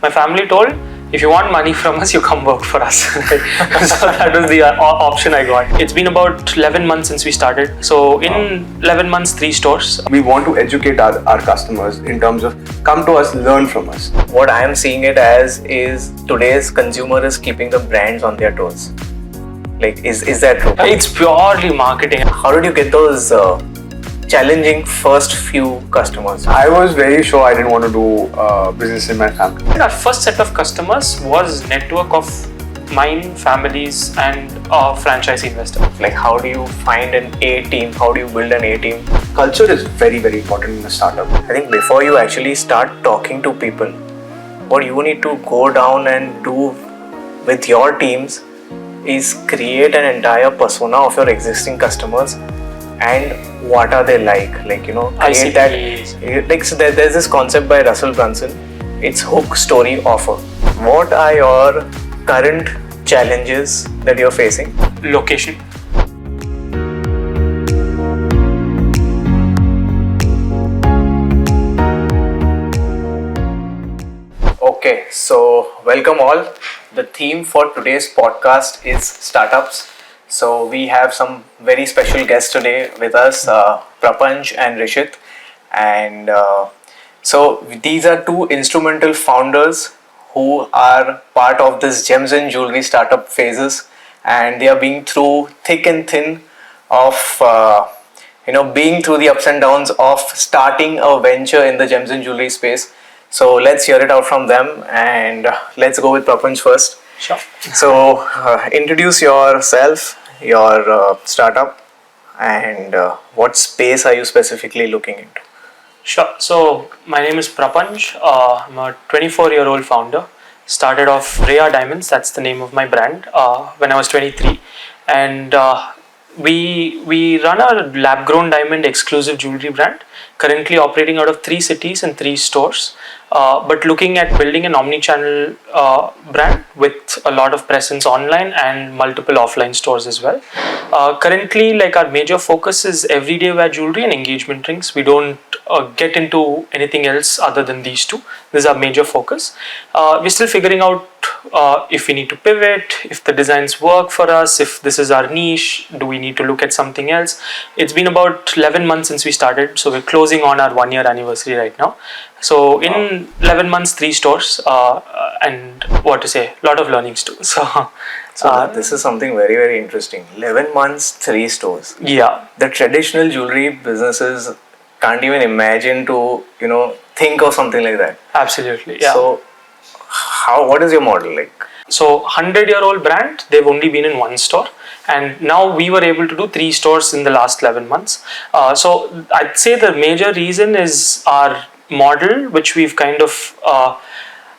My family told, if you want money from us, you come work for us. Right? So that was the option I got. It's been about 11 months since we started. So in 11 months, 3 stores. We want to educate our customers in terms of come to us, learn from us. What I am seeing it as is today's consumer is keeping the brands on their toes. Like, is that true? It's purely marketing. How did you get those challenging first few customers? I was very sure I didn't want to do business in my family. Our first set of customers was network of mine, families, and franchise investors. Like, how do you find an A team? How do you build an A team? Culture is very, very important in a startup. I think before you actually start talking to people, what you need to go down and do with your teams is create an entire persona of your existing customers and what are they like, create that. Like, so there's this concept by Russell Brunson. It's hook, story, offer. What are your current challenges that you're facing? Location. Okay, so welcome all. The theme for today's podcast is startups. So we have some very special guests today with us, Prapanj and Hrishit. And so these are two instrumental founders who are part of this gems and jewelry startup phases, and they are being through thick and thin of being through the ups and downs of starting a venture in the gems and jewelry space. So let's hear it out from them, and let's go with Prapanj first. Sure. So introduce yourself, your startup, and what space are you specifically looking into? Sure. So my name is Prapanj. I'm a 24-year-old founder. Started off REIA Diamonds. That's the name of my brand. When I was 23, and we run a lab-grown diamond exclusive jewelry brand. Currently operating out of 3 cities and 3 stores. But looking at building an omni-channel brand with a lot of presence online and multiple offline stores as well. Currently, like, our major focus is everyday wear jewelry and engagement rings. We don't get into anything else other than these two. This is our major focus. We're still figuring out if we need to pivot, if the designs work for us, if this is our niche, do we need to look at something else. It's been about 11 months since we started, so we're closing on our 1-year anniversary right now. So in 11 months, 3 stores, and what to say, a lot of learnings too. So this is something very, very interesting. 11 months, 3 stores. Yeah. The traditional jewelry businesses can't even imagine to, think of something like that. Absolutely, yeah. So what is your model like? So 100-year-old brand, they've only been in 1 store, and now we were able to do 3 stores in the last 11 months. So I'd say the major reason is our model, which we've kind of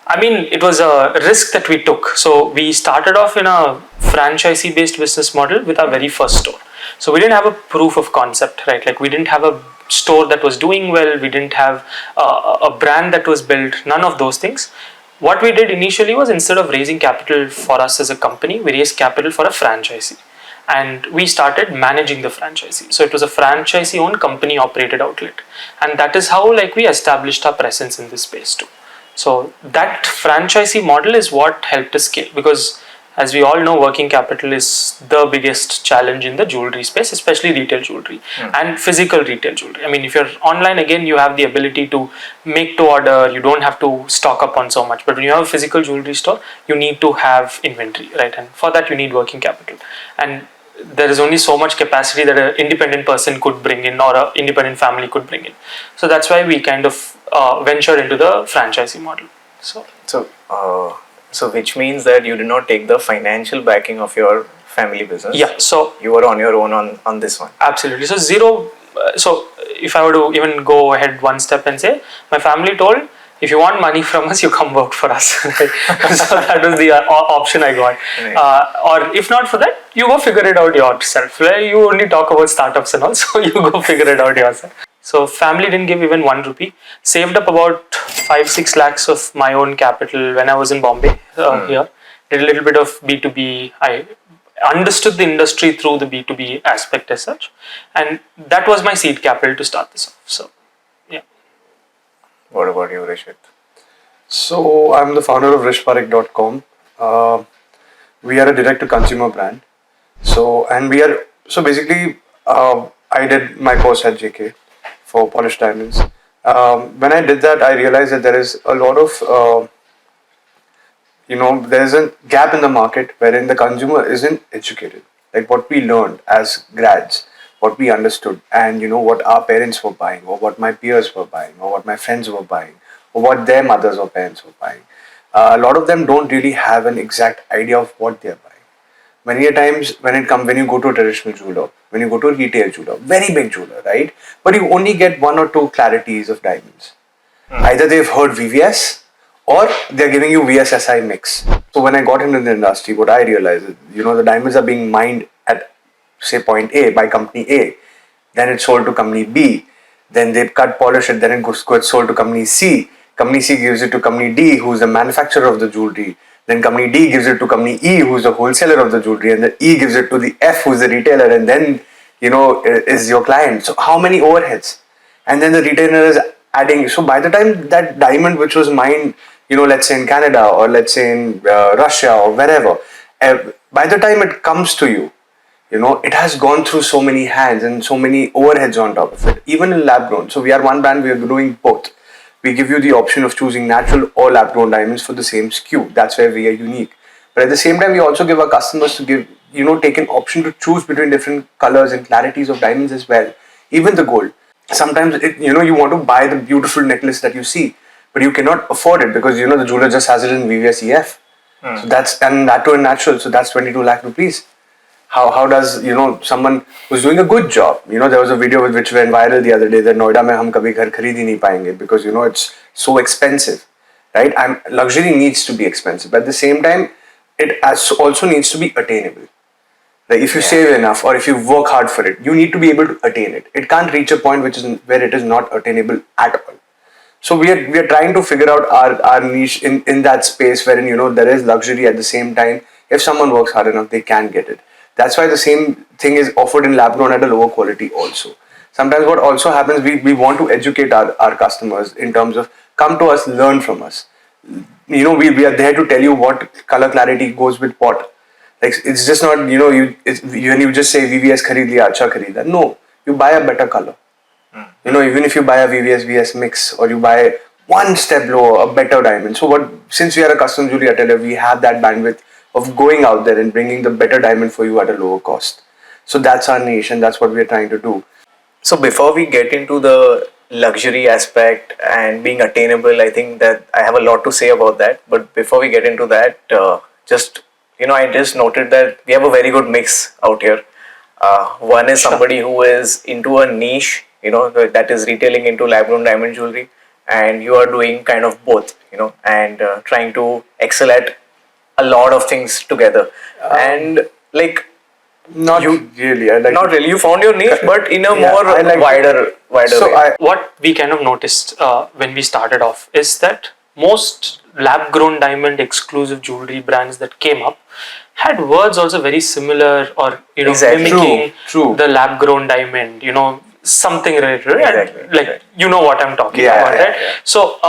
it was a risk that we took. So we started off in a franchisee based business model with our very first store. So we didn't have a proof of concept, right? Like, we didn't have a store that was doing well, we didn't have a brand that was built, none of those things. What we did initially was, instead of raising capital for us as a company, we raised capital for a franchisee. And we started managing the franchisee. So it was a franchisee owned company operated outlet. And that is how, like, we established our presence in this space too. So that franchisee model is what helped us scale, because as we all know, working capital is the biggest challenge in the jewelry space, especially retail jewelry and physical retail jewelry. I mean, if you're online, again, you have the ability to make to order, you don't have to stock up on so much. But when you have a physical jewelry store, you need to have inventory, right? And for that, you need working capital. And there is only so much capacity that an independent person could bring in, or an independent family could bring in. So that's why we kind of ventured into the franchisee model. So which means that you did not take the financial backing of your family business. Yeah, so you were on your own on this one. Absolutely. So zero. So if I were to even go ahead one step and say, my family told, if you want money from us, you come work for us. Right? So that was the option I got. Right. Or if not for that, you go figure it out yourself. Right? You only talk about startups and all, so you go figure it out yourself. So family didn't give even 1 rupee. Saved up about 5-6 lakhs of my own capital when I was in Bombay here. Did a little bit of B2B. I understood the industry through the B2B aspect as such. And that was my seed capital to start this off. So, yeah. What about you, Hrishit? So I'm the founder of RishParikh.com. We are a direct-to-consumer brand. So basically, I did my course at JK for polished diamonds. When I did that, I realized that there is a lot of there's a gap in the market wherein the consumer isn't educated. Like what we learned as grads, what we understood, and what our parents were buying, or what my peers were buying, or what my friends were buying, or what their mothers or parents were buying. A lot of them don't really have an exact idea of what they're buying. Many a times when you go to a traditional jeweler, when you go to a retail jeweler, very big jeweler, right? But you only get one or two clarities of diamonds. Either they've heard VVS or they're giving you VSSI mix. So when I got into the industry, what I realized is, the diamonds are being mined at, say, point A by company A. Then it's sold to company B. Then they cut, polish it. Then it gets sold to company C. Company C gives it to company D, who's the manufacturer of the jewelry. Then company D gives it to company E, who's the wholesaler of the jewelry. And then E gives it to the F, who's the retailer. And then, is your client. So how many overheads? And then the retailer is adding. So by the time that diamond, which was mined, let's say in Canada or let's say in Russia or wherever, by the time it comes to you, it has gone through so many hands and so many overheads on top of it, even in lab grown. So we are one brand, we are doing both. We give you the option of choosing natural or lab grown diamonds for the same SKU. That's where we are unique. But at the same time, we also give our customers to take an option to choose between different colors and clarities of diamonds as well. Even the gold. Sometimes, you want to buy the beautiful necklace that you see, but you cannot afford it because, the jeweler just has it in VVS EF. So and that too in natural. So that's 22 lakh rupees. How does someone who's doing a good job, there was a video which went viral the other day that Noida mein hum kabhi ghar khareed hi nahi payenge because it's so expensive, right? Luxury needs to be expensive, but at the same time it also needs to be attainable. Like if you save enough or if you work hard for it, you need to be able to attain it. It can't reach a point where it is not attainable at all. So we are trying to figure out our niche in that space wherein there is luxury at the same time. If someone works hard enough, they can get it. That's why the same thing is offered in lab grown at a lower quality also. Sometimes what also happens, we want to educate our customers in terms of come to us, learn from us. We are there to tell you what color clarity goes with what. Like it's just not when you just say VVS khareed liya, acha khareeda. No, you buy a better color. Even if you buy a VVS mix or you buy one step lower, a better diamond. So since we are a custom jewelry retailer, we have that bandwidth of going out there and bringing the better diamond for you at a lower cost. So that's our niche and that's what we are trying to do. So before we get into the luxury aspect and being attainable, I think that I have a lot to say about that. But before we get into that, I just noted that we have a very good mix out here. One is somebody who is into a niche, that is retailing into lab-grown diamond jewelry, and you are doing kind of both, and trying to excel at a lot of things together. And like Not really. not really, you found your niche, but in a more wider So way. what we kind of noticed when we started off is that most lab grown diamond exclusive jewelry brands that came up had words also very similar or Exactly. mimicking True. the lab grown diamond, something related, Exactly, and like exactly. you know what I'm talking about, right? So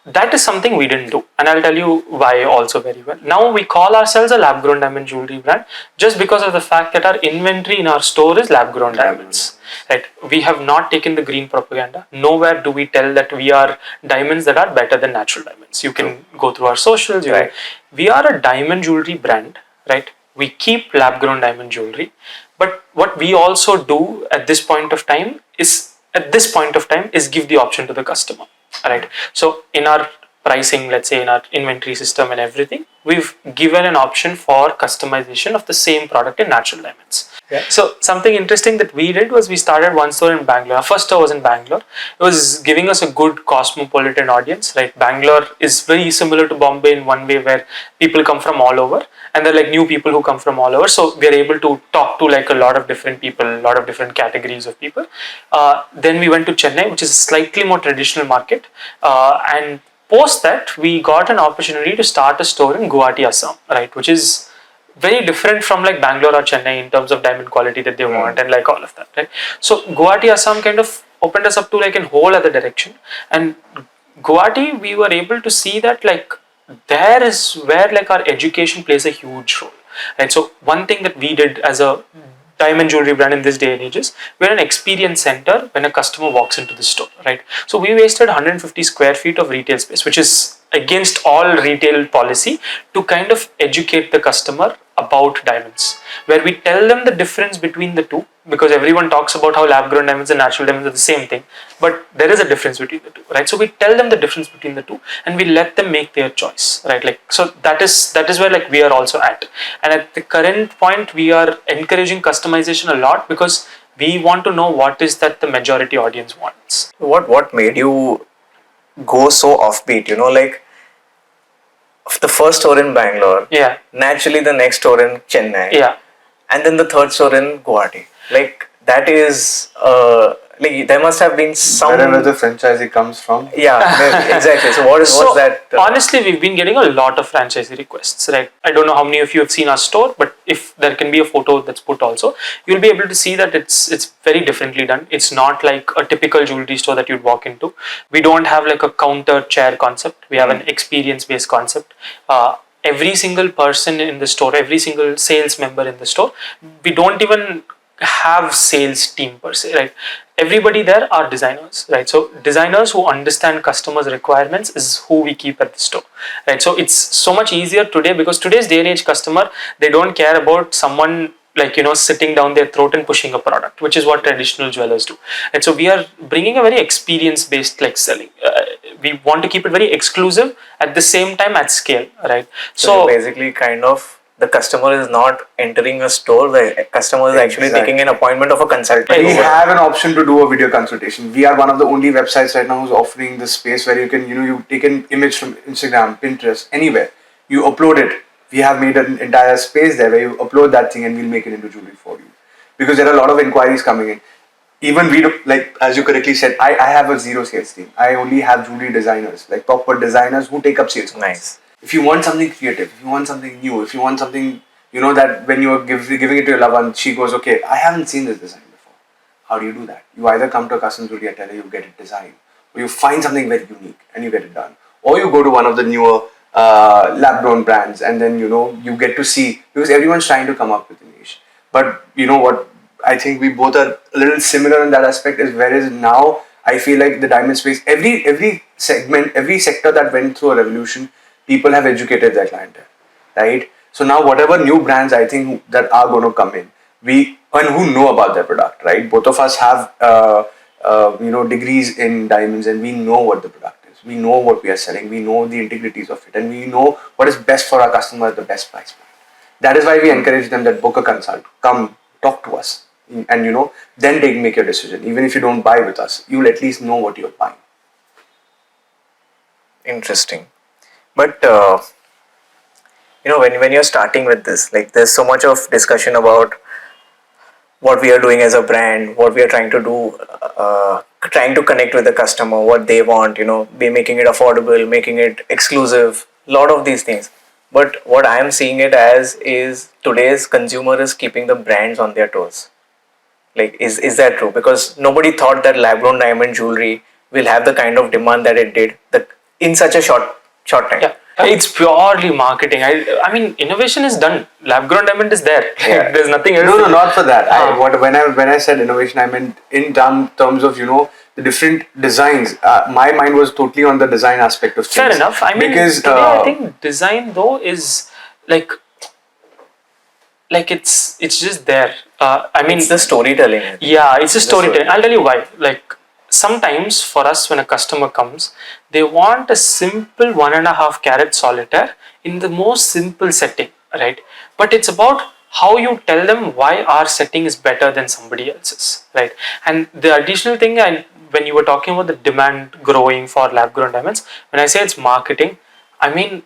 that is something we didn't do, and I'll tell you why also very well. Now we call ourselves a lab grown diamond jewelry brand just because of the fact that our inventory in our store is lab grown diamonds. Right, we have not taken the green propaganda. Nowhere do we tell that we are diamonds that are better than natural diamonds. You can go through our socials. Right. We are a diamond jewelry brand, right? We keep lab grown diamond jewelry, but what we also do at this point of time is give the option to the customer, right? So in our pricing, let's say in our inventory system and everything, we've given an option for customization of the same product in natural diamonds. Yeah. So something interesting that we did was we started one store in Bangalore. Our first store was in Bangalore. It was giving us a good cosmopolitan audience, right? Bangalore is very similar to Bombay in one way where people come from all over and they're like new people who come from all over. So we are able to talk to like a lot of different people, a lot of different categories of people. Then we went to Chennai, which is a slightly more traditional market. And post that, we got an opportunity to start a store in Guwahati, Assam, right? Which is very different from like Bangalore or Chennai in terms of diamond quality that they want and like all of that, right? So Guwahati, Assam kind of opened us up to like a whole other direction, and Guwahati, we were able to see that like there is where like our education plays a huge role, right? So one thing that we did as a diamond jewelry brand in this day and age is we're an experience center when a customer walks into the store, right? So we wasted 150 square feet of retail space, which is against all retail policy, to kind of educate the customer about diamonds, where we tell them the difference between the two, because everyone talks about how lab grown diamonds and natural diamonds are the same thing, but there is a difference between the two, right? So we tell them the difference between the two and we let them make their choice, right? Like, so that is where like we are also at. And at the current point we are encouraging customization a lot, because we want to know what is that the majority audience wants. What made you go so offbeat? Like the first store in Bangalore, Yeah, naturally the next store in Chennai, yeah. and then the third store in Guwahati. Like that is like there must have been some. Wherever the franchisee comes from. Yeah, exactly. So what's that? Honestly, we've been getting a lot of franchisee requests, right? I don't know how many of you have seen our store, but if there can be a photo that's put also, you'll be able to see that it's very differently done. It's not like a typical jewelry store that you'd walk into. We don't have like a counter chair concept. We have an experience based concept. Every single person in the store, every single sales member in the store, we don't even have sales team per se, right? Everybody there are designers, right? So designers who understand customers requirements is who we keep at the store, right? So it's so much easier today, because today's day and age customer, they don't care about someone like sitting down their throat and pushing a product, which is what traditional jewelers do. And so we are bringing a very experience based like selling. We want to keep it very exclusive at the same time at scale, right? So basically kind of the customer is not entering a store, the customer is actually taking an appointment of a consultant. We have an option to do a video consultation. We are one of the only websites right now who's offering this space where you can, you take an image from Instagram, Pinterest, anywhere. You upload it. We have made an entire space there where you upload that thing and we'll make it into jewelry for you. Because there are a lot of inquiries coming in. Even we do, like as you correctly said, I have a zero sales team. I only have jewelry designers, like proper designers who take up sales calls. Nice. If you want something creative, if you want something new, if you want something, that when you're giving it to your loved one, she goes, okay, I haven't seen this design before. How do you do that? You either come to a custom jewelry teller, you get it designed, or you find something very unique and you get it done. Or you go to one of the newer lab-grown brands and then, you get to see, because everyone's trying to come up with a niche. But you know what, I think we both are a little similar in that aspect, is whereas now I feel like the diamond space, every segment, every sector that went through a revolution, people have educated their clientele, right? So now whatever new brands I think that are going to come in, and who know about their product, right? Both of us have degrees in diamonds, and we know what the product is. We know what we are selling. We know the integrities of it, and we know what is best for our customer at the best price point. That is why we encourage them that book a consult, come talk to us, and then make your decision. Even if you don't buy with us, you'll at least know what you're buying. Interesting. But when you're starting with this, like there's so much of discussion about what we are doing as a brand, what we are trying to do, trying to connect with the customer, what they want, be making it affordable, making it exclusive, a lot of these things. But what I am seeing it as is today's consumer is keeping the brands on their toes. Like, is that true? Because nobody thought that lab-grown diamond jewelry will have the kind of demand that it did in such a short time. Yeah. It's purely marketing. I mean, innovation is done. Lab grown diamond is there. Yeah. There's nothing else. No, not for that. When I said innovation, I meant in terms of the different designs. My mind was totally on the design aspect of things. Fair enough. I mean, because today I think design though is like it's just there. I mean, it's the storytelling. Yeah, it's a storytelling. I'll tell you why. Like sometimes for us, when a customer comes, they want a simple 1.5 carat solitaire in the most simple setting, right? But it's about how you tell them why our setting is better than somebody else's, right? And the additional thing, when you were talking about the demand growing for lab grown diamonds, when I say it's marketing, I mean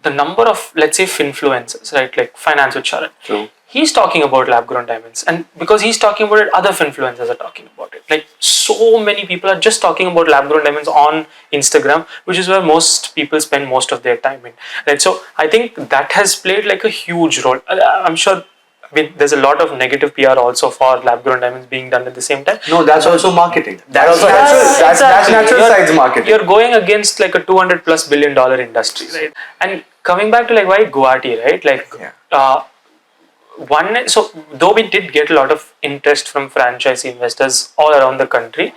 the number of, let's say, influencers, right? Like Finance with Sharan. True. He's talking about lab grown diamonds, and because he's talking about it, other influencers are talking about it. Like so many people are just talking about lab grown diamonds on Instagram, which is where most people spend most of their time in, right? So I think that has played like a huge role. I'm sure there's a lot of negative PR also for lab-grown diamonds being done at the same time. No, that's also marketing. That also that's natural You're- sides marketing. You're going against like a $200+ billion industry, right? And coming back to like why Guwahati, right? Like, Yeah. so though we did get a lot of interest from franchise investors all around the country,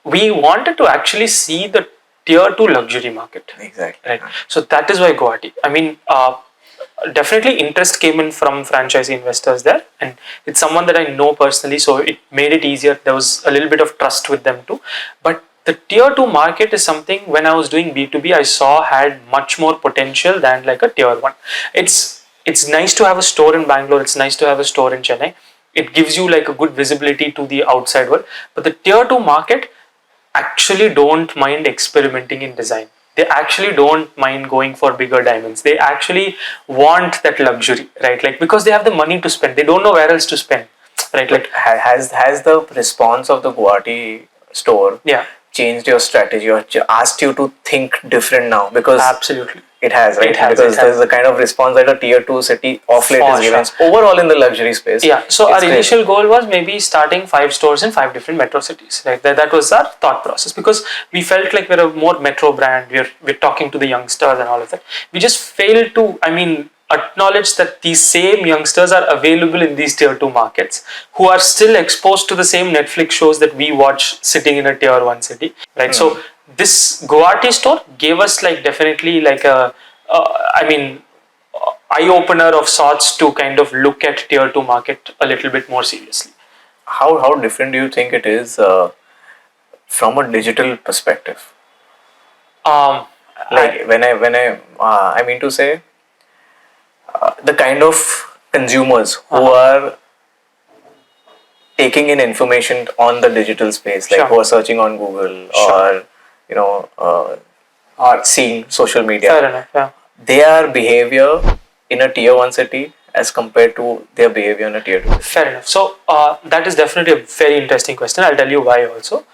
we wanted to actually see the tier 2 luxury market. Exactly. Right. So that is why Guwahati. I mean, definitely interest came in from franchise investors there, and it's someone that I know personally, so it made it easier. There was a little bit of trust with them too. But the tier 2 market is something when I was doing B2B, I saw had much more potential than like a tier 1. It's nice to have a store in Bangalore, it's nice to have a store in Chennai. It gives you like a good visibility to the outside world. But the tier 2 market actually don't mind experimenting in design. They actually don't mind going for bigger diamonds. They actually want that luxury, right? Like, because they have the money to spend, they don't know where else to spend, right? Like, Has the response of the Guwahati store yeah, changed your strategy or asked you to think different now? Because absolutely. it has, right? It has, Because it has. there's the kind of response that a tier 2 city of late For is given. sure. Overall in the luxury space. Yeah, so it's our great. initial goal was maybe starting 5 stores in 5 different metro cities. Right, that was our thought process, because we felt like we're a more metro brand. We're talking to the youngsters and all of that. We just failed to, acknowledge that these same youngsters are available in these tier 2 markets, who are still exposed to the same Netflix shows that we watch sitting in a tier 1 city. Right, so this Guwahati store gave us like definitely like a, eye-opener of sorts to kind of look at tier 2 market a little bit more seriously. How different do you think it is from a digital perspective? Like I mean to say, the kind of consumers who are taking in information on the digital space, like Sure. who are searching on Google Sure. or are seeing social media, Fair enough, yeah. their behavior in a tier 1 city as compared to their behavior in a tier 2 city. Fair enough. So that is definitely a very interesting question. I'll tell you why also.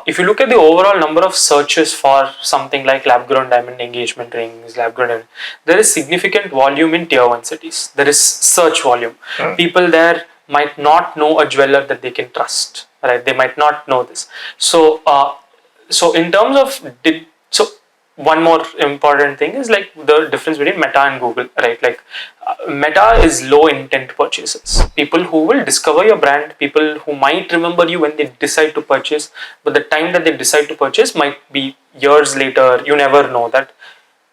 If you look at the overall number of searches for something like lab-grown diamond engagement rings, lab-grown diamond, there is significant volume in tier 1 cities. There is search volume. People there might not know a jeweler that they can trust. Right? They might not know this. So, so in terms of one more important thing is like the difference between Meta and Google, right? Like Meta is low intent purchases. People who will discover your brand, people who might remember you when they decide to purchase, but the time that they decide to purchase might be years later. You never know that.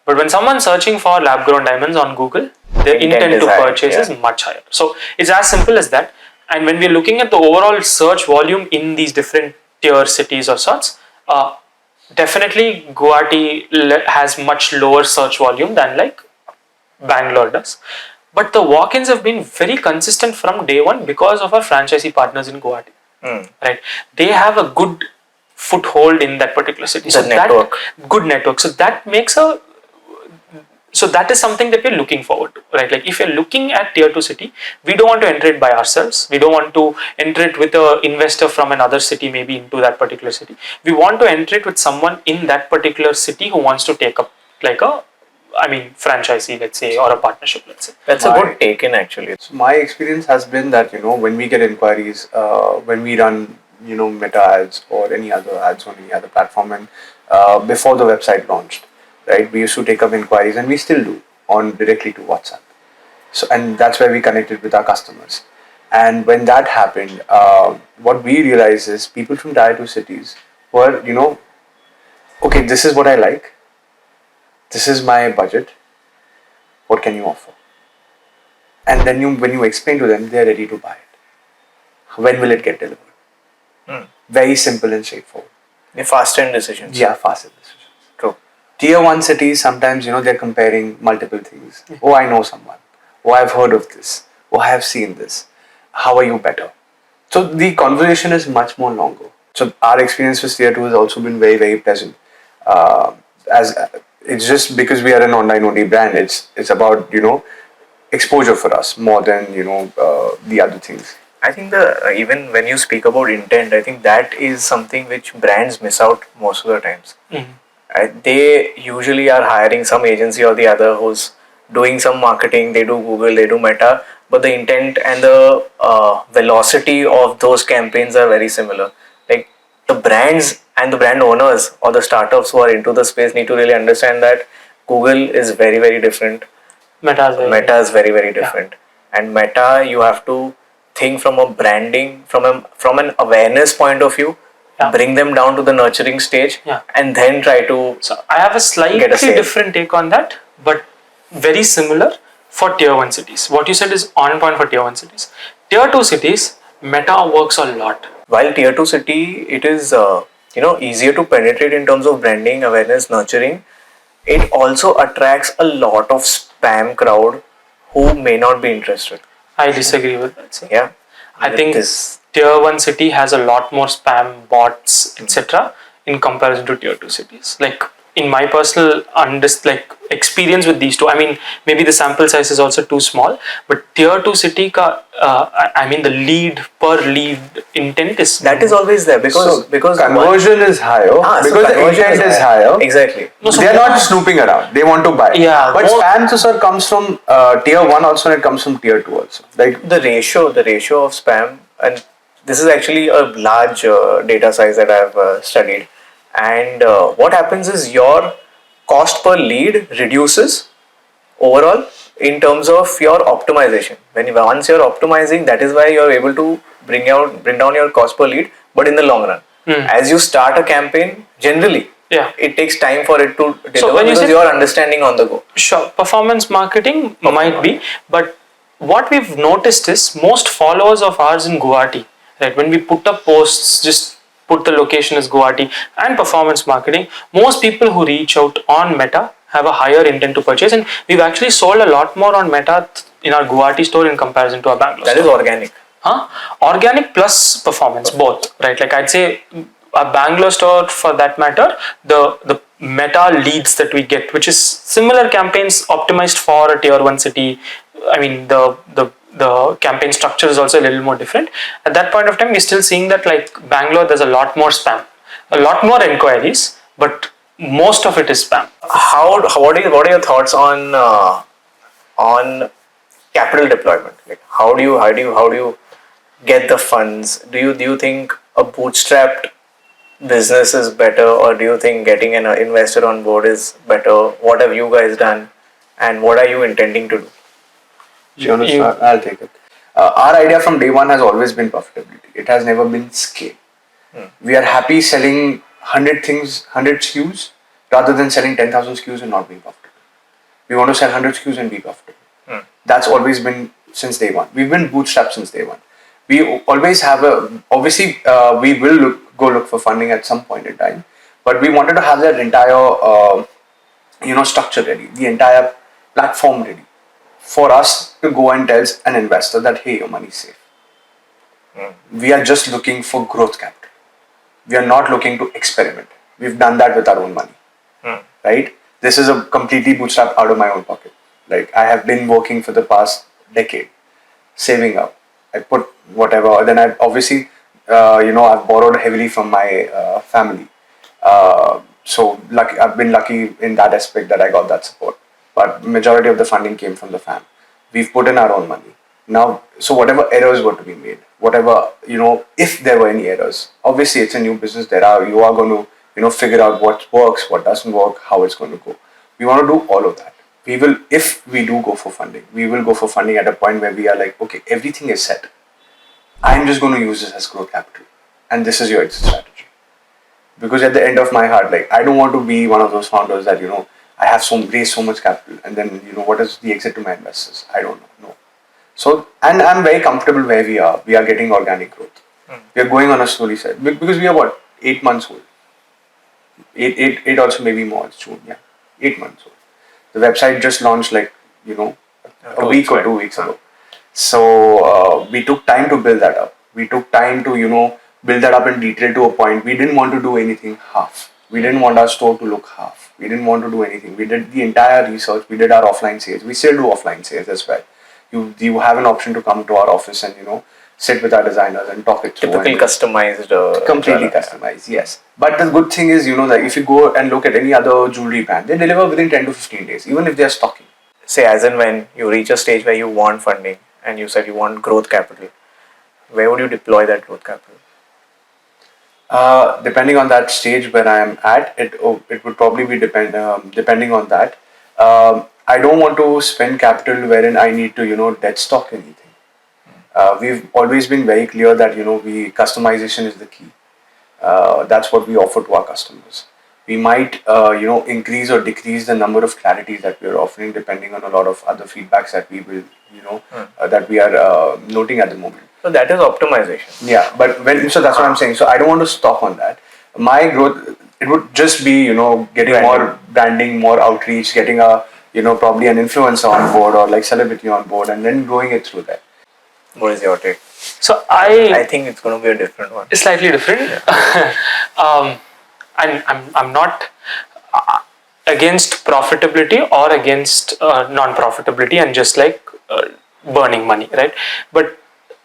But when someone's searching for lab grown diamonds on Google, their intent to high, purchase yeah. is much higher. So it's as simple as that. And when we're looking at the overall search volume in these different tier cities or sorts, definitely Guwahati has much lower search volume than like Bangalore does. But the walk-ins have been very consistent from day one because of our franchisee partners in Guwahati. Right, they have a good foothold in that particular city. The network. Good network. So that makes a. So that is something that we're looking forward to, right? Like if you're looking at tier 2 city, we don't want to enter it by ourselves. We don't want to enter it with an investor from another city, maybe into that particular city. We want to enter it with someone in that particular city who wants to take up like a, franchisee, let's say, or a partnership, let's say. That's a good take in actually. So my experience has been that when we get inquiries, when we run Meta ads or any other ads on any other platform, and before the website launched, right, we used to take up inquiries, and we still do on directly to WhatsApp. So and that's where we connected with our customers. And when that happened, what we realized is people from tier 2 cities were okay, this is what I like. This is my budget. What can you offer? And then when you explain to them, they're ready to buy it. When will it get delivered? Very simple and straightforward. The fast end decisions. Yeah, faster decisions. True. Tier 1 cities, sometimes they're comparing multiple things. Oh, I know someone. Oh, I've heard of this. Oh, I have seen this. How are you better? So the conversation is much more longer. So our experience with tier 2 has also been very, very pleasant. As it's just because we are an online only brand, it's about exposure for us more than the other things. I think even when you speak about intent, I think that is something which brands miss out most of the times. They usually are hiring some agency or the other who's doing some marketing. They do Google, they do Meta, but the intent and the velocity of those campaigns are very similar. Like the brands and the brand owners or the startups who are into the space need to really understand that Google is very, very different. Meta is very, very different. And Meta, you have to think from a branding, from an awareness point of view, bring them down to the nurturing stage, and then try to. So I have a slightly different take on that, but very similar for tier 1 cities. What you said is on point for tier 1 cities. Tier 2 cities, Meta works a lot. While tier 2 city, it is easier to penetrate in terms of branding, awareness, nurturing. It also attracts a lot of spam crowd who may not be interested. I disagree with that, sir. Yeah. I think tier 1 city has a lot more spam, bots, etc. in comparison to tier 2 cities. Like in my personal experience with these two, I mean, maybe the sample size is also too small, but tier 2 city the lead per lead intent is that is always there because conversion is higher because the intent is higher. Exactly. No, so they are not snooping around. They want to buy. Yeah. But spam, sir, comes from tier 1 also, and it comes from tier 2 also. Like the ratio of spam, and this is actually a large data size that I have studied. And what happens is your cost per lead reduces overall in terms of your optimization. Once you're optimizing, that is why you're able to bring down your cost per lead. But in the long run, as you start a campaign, generally, it takes time for it to deliver because you're understanding on the go. Sure, performance marketing might be, but what we've noticed is most followers of ours in Guwahati, right? When we put up posts, just put the location as Guwahati and performance marketing, most people who reach out on Meta have a higher intent to purchase, and we've actually sold a lot more on Meta in our Guwahati store in comparison to our Bangalore store. That is organic. Organic plus performance, both, right? Like I'd say a Bangalore store, for that matter, the Meta leads that we get, which is similar campaigns optimized for a tier 1 city. I mean, the campaign structure is also a little more different. At that point of time, we're still seeing that like Bangalore, there's a lot more spam, a lot more inquiries, but most of it is spam. What are your thoughts on capital deployment? Like how do you get the funds? Do you think a bootstrapped business is better, or do you think getting an investor on board is better? What have you guys done, and what are you intending to do? I'll take it. Our idea from day one has always been profitability. It has never been scale. We are happy selling 100 SKUs rather than selling 10,000 SKUs and not being profitable. We want to sell 100 SKUs and be profitable. That's always been since day one. We've been bootstrapped since day one. We always have we will go look for funding at some point in time, but we wanted to have that entire structure ready, the entire platform ready for us to go and tell an investor that, hey, your money's safe. We are just looking for growth capital. We are not looking to experiment. We've done that with our own money, right? This is a completely bootstrap out of my own pocket. Like I have been working for the past decade, saving up. I put whatever. Then I've obviously, I've borrowed heavily from my family. So I've been lucky in that aspect that I got that support. But majority of the funding came from the fam. We've put in our own money. Now, so whatever errors were to be made, whatever, if there were any errors, obviously it's a new business. You are going to, figure out what works, what doesn't work, how it's going to go. We want to do all of that. If we do go for funding, we will go for funding at a point where we are like, okay, everything is set. I'm just going to use this as growth capital. And this is your exit strategy. Because at the end of my heart, like, I don't want to be one of those founders that, I have raised so much capital, and then what is the exit to my investors? I don't know. No. So, and I'm very comfortable where we are. We are getting organic growth. We are going on a slowly side because we are 8 months old. Eight also maybe more. It's June, 8 months old. The website just launched a week or 2 weeks ago. So we took time to build that up. We took time to build that up in detail to a point. We didn't want to do anything half. We didn't want our store to look half. We didn't want to do anything. We did the entire research. We did our offline sales. We still do offline sales as well. You have an option to come to our office and sit with our designers and talk it through. Typical customized. Completely customized, yes. But the good thing is that if you go and look at any other jewelry brand, they deliver within 10 to 15 days, even if they are stocking. Say as and when you reach a stage where you want funding and you said you want growth capital. Where would you deploy that growth capital? Depending on that stage where I am at, it would probably be depending on that. I don't want to spend capital wherein I need to dead stock anything. We've always been very clear that we customization is the key. That's what we offer to our customers. We might increase or decrease the number of clarities that we are offering depending on a lot of other feedbacks that we will that we are noting at the moment. So that is optimization. Yeah, but so that's what I'm saying. So I don't want to stop on that. My growth, it would just be getting more branding, more outreach, getting a probably an influencer on board or like celebrity on board, and then growing it through that. What is your take? So I think it's going to be a different one. It's slightly different. Yeah. I'm not against profitability or against non-profitability and just like burning money, right? But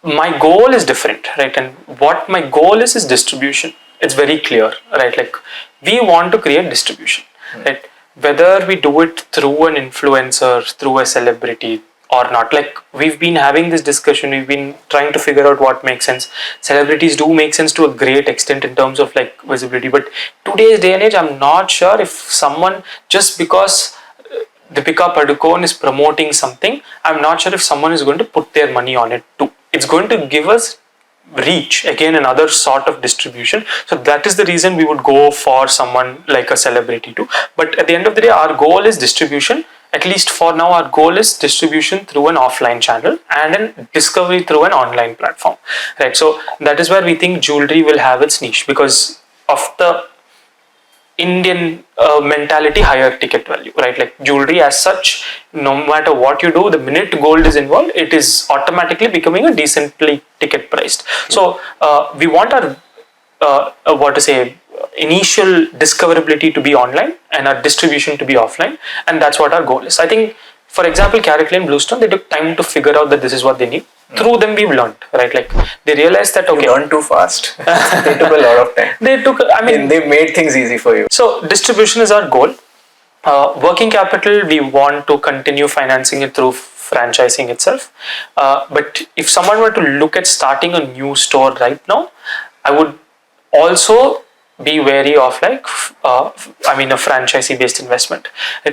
my goal is different, right? And what my goal is distribution. It's very clear, right? Like we want to create distribution, right? Whether we do it through an influencer, through a celebrity or not. Like we've been having this discussion, we've been trying to figure out what makes sense. Celebrities do make sense to a great extent in terms of like visibility, but today's day and age, I'm not sure if someone, just because Deepika Padukone is promoting something, I'm not sure if someone is going to put their money on it too. It's going to give us reach, again another sort of distribution. So that is the reason we would go for someone like a celebrity too. But at the end of the day, our goal is distribution. At least for now, our goal is distribution through an offline channel and then discovery through an online platform, right? So that is where we think jewelry will have its niche because of the Indian mentality, higher ticket value, right? Like jewelry as such, no matter what you do, the minute gold is involved, it is automatically becoming a decently ticket priced. So we want our initial discoverability to be online and our distribution to be offline, and that's what our goal is. I think, for example, Carrick Lane, Bluestone, they took time to figure out that this is what they need. Through them, we've learned, right? Like they realized that You learned too fast. They took a lot of time. They made things easy for you. So distribution is our goal. Working capital, we want to continue financing it through franchising itself. But if someone were to look at starting a new store right now, I would also be wary of like a franchisee based investment.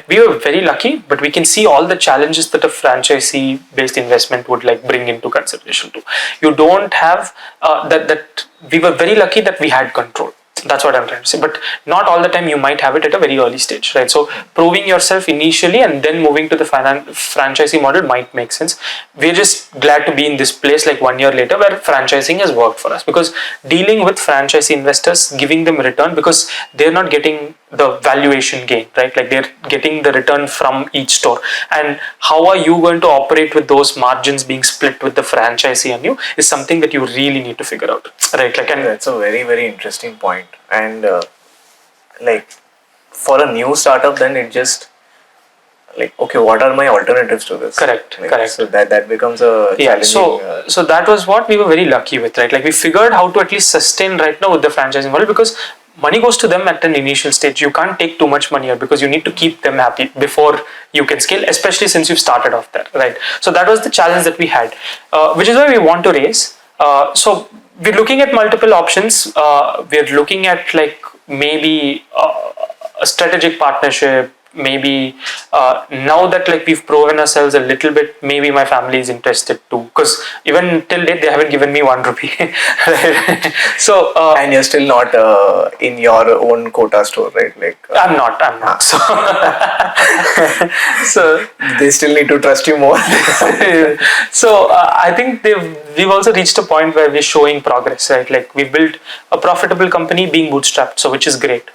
We were very lucky, but we can see all the challenges that a franchisee based investment would like bring into consideration too. You don't have that we were very lucky that we had control. That's what I'm trying to say. But not all the time you might have it at a very early stage, right? So proving yourself initially and then moving to the franchising model might make sense. We're just glad to be in this place like 1 year later where franchising has worked for us, because dealing with franchisee investors, giving them return, because they're not getting the valuation gain, right? Like they're getting the return from each store. And how are you going to operate with those margins being split with the franchisee and you is something that you really need to figure out, right? Like, and that's a very, very interesting point. And like for a new startup, then it just like, okay, what are my alternatives to this? Correct. So that becomes a challenging. So that was what we were very lucky with, right? Like we figured how to at least sustain right now with the franchising model, because money goes to them at an initial stage. You can't take too much money here because you need to keep them happy before you can scale, especially since you've started off there, right? So that was the challenge that we had, which is why we want to raise. So we're looking at multiple options. We're looking at like maybe a strategic partnership. Maybe now that like we've proven ourselves a little bit, maybe my family is interested too, because even till date they haven't given me 1 rupee. Right? So and you're still not in your own Kota store, right? Like I'm not. So they still need to trust you more. So I think we've also reached a point where we're showing progress, right? Like we built a profitable company being bootstrapped, so which is great.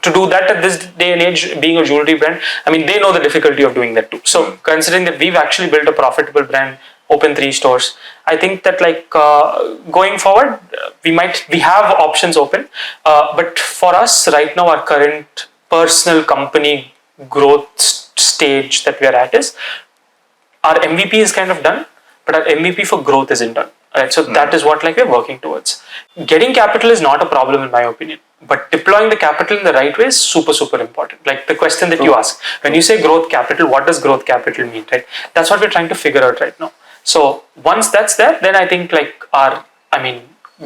To do that at this day and age, being a jewelry brand, they know the difficulty of doing that too. So considering that we've actually built a profitable brand, open 3 stores, I think that like going forward, we have options open. But for us right now, our current personal company growth stage that we are at is our MVP is kind of done, but our MVP for growth isn't done. Right, so that is what like we're working towards. Getting capital is not a problem in my opinion. but deploying the capital in the right way is super important. Like the question that you ask, when you say growth capital, what does growth capital mean, right? That's what we're trying to figure out right now. So once that's there, then I think like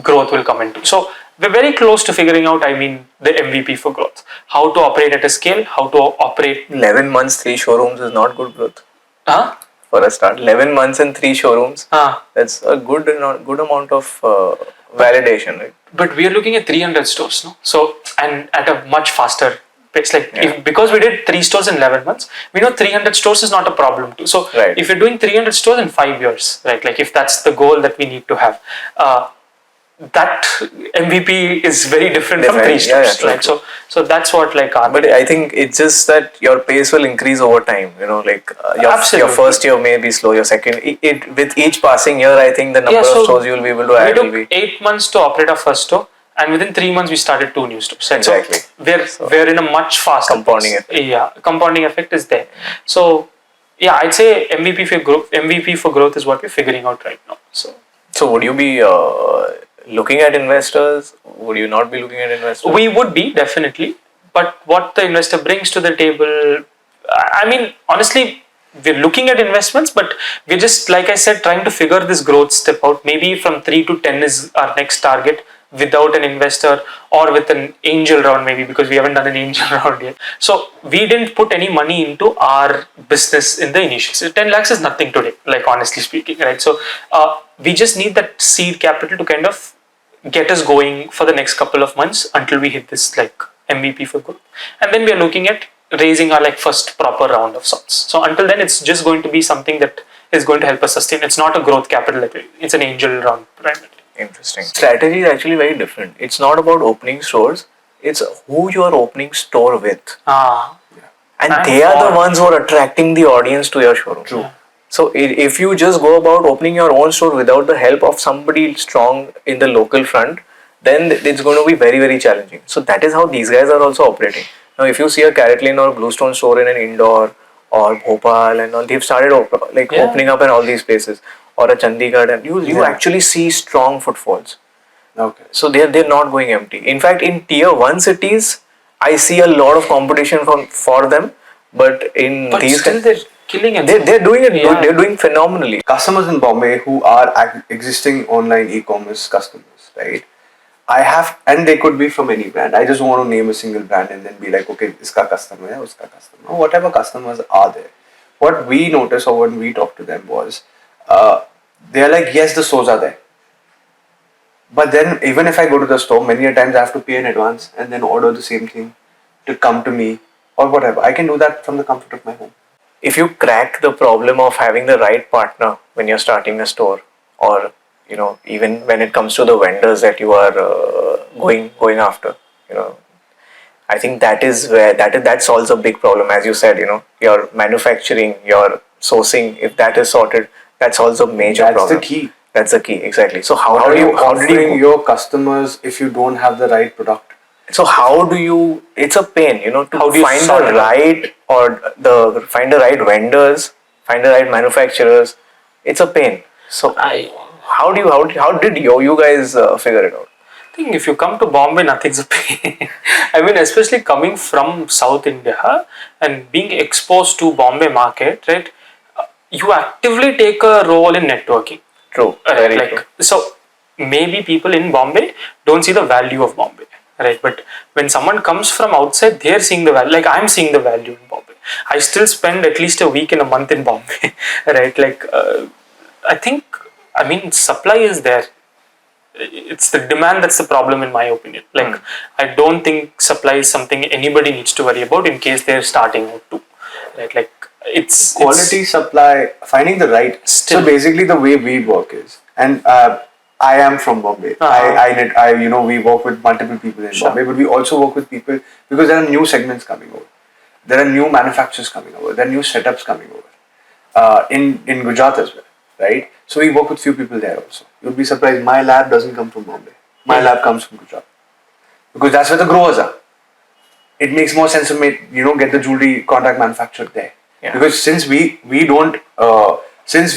growth will come into. So we're very close to figuring out, the MVP for growth, how to operate at a scale, how to operate. 11 months, 3 showrooms is not good growth. Huh? For a start, 11 months and 3 showrooms. That's a good amount of validation, right? But we are looking at 300 stores, no? So, and at a much faster pace. Like, because we did 3 stores in 11 months, we know 300 stores is not a problem too. So, if you're doing 300 stores in 5 years, right? Like, if that's the goal that we need to have, that MVP is very different from 3 stores, right? So that's what like. But I think it's just that your pace will increase over time. You know, like your first year may be slow. Your second, with each passing year, I think the number of stores you will be able to add will be. We took 8 months to operate our first store, and within 3 months we stared 2 new stores. Right? Exactly. So we're in a much faster compounding effect. Yeah, compounding effect is there. So yeah, I'd say MVP for growth is what we're figuring out right now. So would you be looking at investors? Would you not be looking at investors? We would be, definitely. But what the investor brings to the table, honestly, we're looking at investments, but we're just, like I said, trying to figure this growth step out. Maybe from 3 to 10 is our next target, without an investor or with an angel round, maybe, because we haven't done an angel round yet. So we didn't put any money into our business in the initial. So 10 lakhs is nothing today, like honestly speaking, right? So we just need that seed capital to kind of get us going for the next couple of months until we hit this like MVP for growth. And then we are looking at raising our like first proper round of sorts. So until then, it's just going to be something that is going to help us sustain. It's not a growth capital, it's an angel round primarily. Interesting. Strategy is actually very different. It's not about opening stores, it's who you are opening store with. And they are the ones who are attracting the audience to your showroom. True. So if you just go about opening your own store without the help of somebody strong in the local front, then it's going to be very challenging. So that is how these guys are also operating. Now if you see a Carrot Lane or Bluestone store in an Indore or Bhopal and all, they've started opening up in all these places, or a Chandigarh, and you actually see strong footfalls. Okay. So they're not going empty. In fact, in tier 1 cities, I see a lot of competition for them, but these still they're killing it. They're doing it. Yeah. They're doing phenomenally. Customers in Bombay who are existing online e-commerce customers, right? And they could be from any brand. I just want to name a single brand and then be like, okay, iska customer hai, uska customer. Whatever customers are there. What we noticed or when we talked to them was, they're like, yes, the stores are there. But then even if I go to the store, many a times I have to pay in advance and then order the same thing to come to me or whatever. I can do that from the comfort of my home. If you crack the problem of having the right partner when you're starting a store, or even when it comes to the vendors that you are going after, I think that is where that solves a big problem. As you said, your manufacturing, your sourcing, if that is sorted, that solves a major problem. That's the key. That's the key, exactly. So how do you your customers if you don't have the right product? So it's a pain, to find the right find the right vendors, find the right manufacturers. It's a pain. So how did you guys figure it out? I think if you come to Bombay, nothing's a pain. Especially coming from South India and being exposed to Bombay market, right? You actively take a role in networking. True. Very true. So maybe people in Bombay don't see the value of Bombay, right? But when someone comes from outside, they're seeing the value. Like I'm seeing the value in Bombay. I still spend at least a week in a month in Bombay, right? I think, supply is there. It's the demand that's the problem in my opinion. I don't think supply is something anybody needs to worry about in case they're starting out too, right? It's quality, supply, finding the right. So basically the way we work is, and I am from Bombay. We work with multiple people in Bombay, but we also work with people because there are new segments coming over. There are new manufacturers coming over. There are new setups coming over. In Gujarat as well, right? So we work with few people there also. You'll be surprised, my lab doesn't come from Bombay. My lab comes from Gujarat. Because that's where the growers are. It makes more sense to get the jewelry contract manufactured there. Yeah. Because since we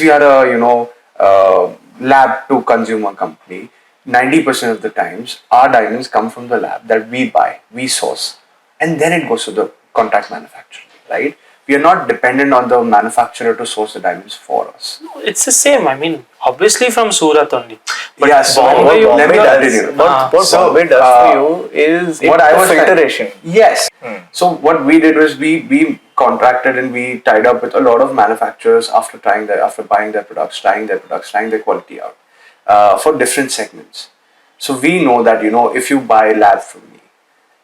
are a lab to consumer company, 90% of the times, our diamonds come from the lab that we buy, we source, and then it goes to the contract manufacturer, right? We are not dependent on the manufacturer to source the diamonds for us. It's the same. I mean, obviously from Surat only. But Yeah, so Bombay, let me does, continue. what So, Bombay does for you is what I was filtration. Yes. So what we did was we contracted and we tied up with a lot of manufacturers after buying their products, trying their quality out for different segments. So we know that if you buy lab from me,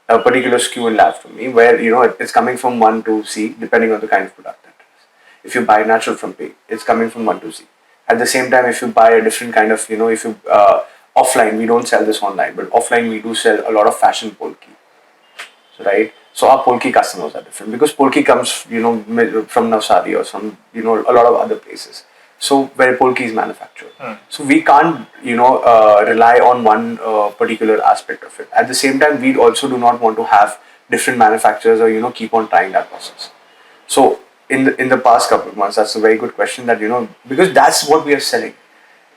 a particular SKU in lab from me, where it's coming from 1 to C depending on the kind of product that is. If you buy natural from P, it's coming from 1 to C. At the same time, if you buy a different kind of if you offline, we don't sell this online, but offline we do sell a lot of fashion polki, right? So our Polki customers are different because Polki comes, from Navsari or some, a lot of other places. So where Polki is manufactured. So we can't, rely on one particular aspect of it. At the same time, we also do not want to have different manufacturers or, keep on trying that process. So in the past couple of months, that's a very good question that, because that's what we are selling.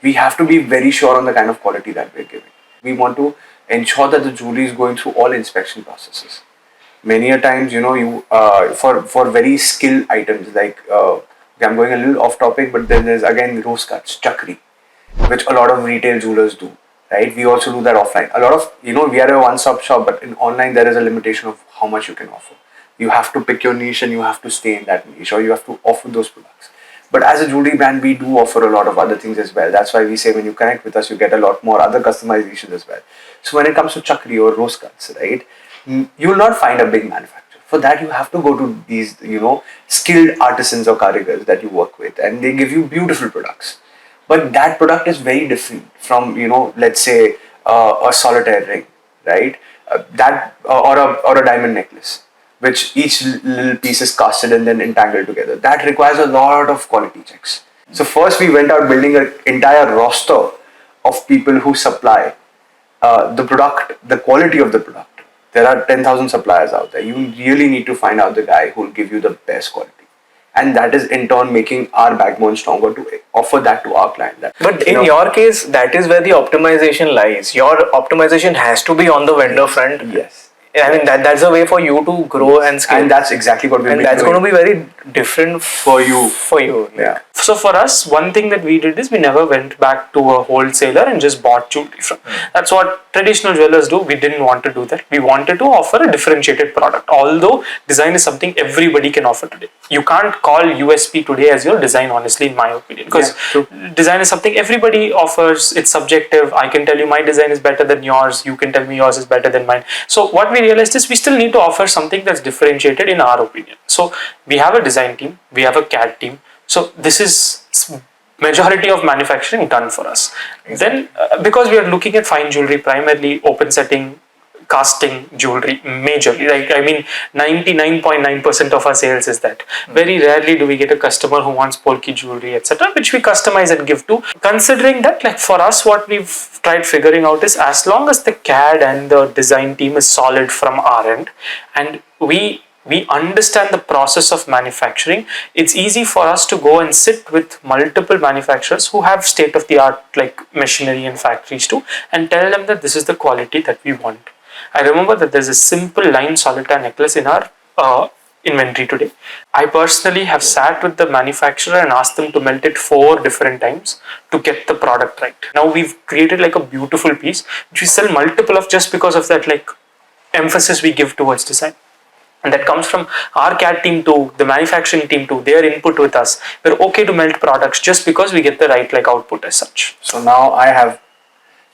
We have to be very sure on the kind of quality that we're giving. We want to ensure that the jewelry is going through all inspection processes. Many a times, you for very skilled items like I'm going a little off topic, but then there's again rose cuts, chakri, which a lot of retail jewelers do, right? We also do that offline. A lot of we are a one-stop shop, but in online there is a limitation of how much you can offer. You have to pick your niche and you have to stay in that niche, or you have to offer those products. But as a jewelry brand, we do offer a lot of other things as well. That's why we say when you connect with us, you get a lot more other customizations as well. So when it comes to chakri or rose cuts, right, you will not find a big manufacturer. For that, you have to go to these, skilled artisans or karigars that you work with, and they give you beautiful products. But that product is very different from, let's say a solitaire ring, right? Or a diamond necklace, which each little piece is casted and then entangled together. That requires a lot of quality checks. So first we went out building an entire roster of people who supply the product, the quality of the product. There are 10,000 suppliers out there. You really need to find out the guy who will give you the best quality. And that is in turn making our backbone stronger to offer that to our client. But in your case, that is where the optimization lies. Your optimization has to be on the vendor front. Yes. I mean that's a way for you to grow and scale. And that's exactly what we've been that's doing. going to be very different For you. Yeah. So for us, one thing that we did is we never went back to a wholesaler and just bought jewelry from. That's what traditional jewelers do. We didn't want to do that. We wanted to offer a differentiated product. Although design is something everybody can offer today. You can't call USP today as your design, honestly, in my opinion. Because design is something everybody offers. It's subjective. I can tell you my design is better than yours. You can tell me yours is better than mine. So what we realized is we still need to offer something that's differentiated in our opinion. So we have a design team. We have a CAD team. So this is majority of manufacturing done for us. Then because we are looking at fine jewelry, primarily open setting, casting jewelry majorly. Like, I mean, 99.9% of our sales is that. Very rarely do we get a customer who wants polki jewelry, etc., which we customize and give to. Considering that, like for us, what we've tried figuring out is as long as the CAD and the design team is solid from our end, and we understand the process of manufacturing, it's easy for us to go and sit with multiple manufacturers who have state-of-the-art like machinery and factories too, and tell them that this is the quality that we want. I remember that there's a simple line solitaire necklace in our inventory today. I personally have sat with the manufacturer and asked them to melt it 4 different times to get the product right. Now we've created like a beautiful piece which we sell multiple of just because of that like emphasis we give towards design. And that comes from our CAD team too, the manufacturing team too, their input with us. We're okay to melt products just because we get the right like output as such. So now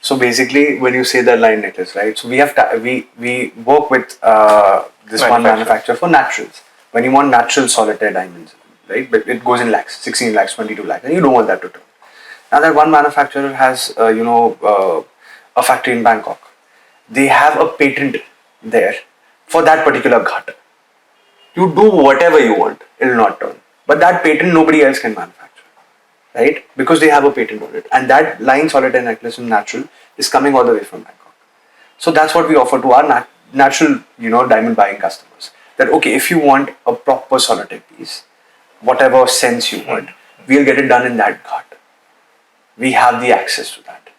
so basically when you say the line necklace, right? So we work with this one manufacturer for naturals. When you want natural solitaire diamonds, right? But it goes in lakhs, 16 lakhs, 22 lakhs, and you don't want that to turn. Now that one manufacturer has, a factory in Bangkok. They have a patent there for that particular ghat. You do whatever you want, it will not turn. But that patent nobody else can manufacture, right? Because they have a patent on it. And that line solitaire necklace in natural is coming all the way from Bangkok. So that's what we offer to our natural, diamond buying customers. That, okay, if you want a proper solitaire piece, whatever sense you want, we'll get it done in that ghat. We have the access to that,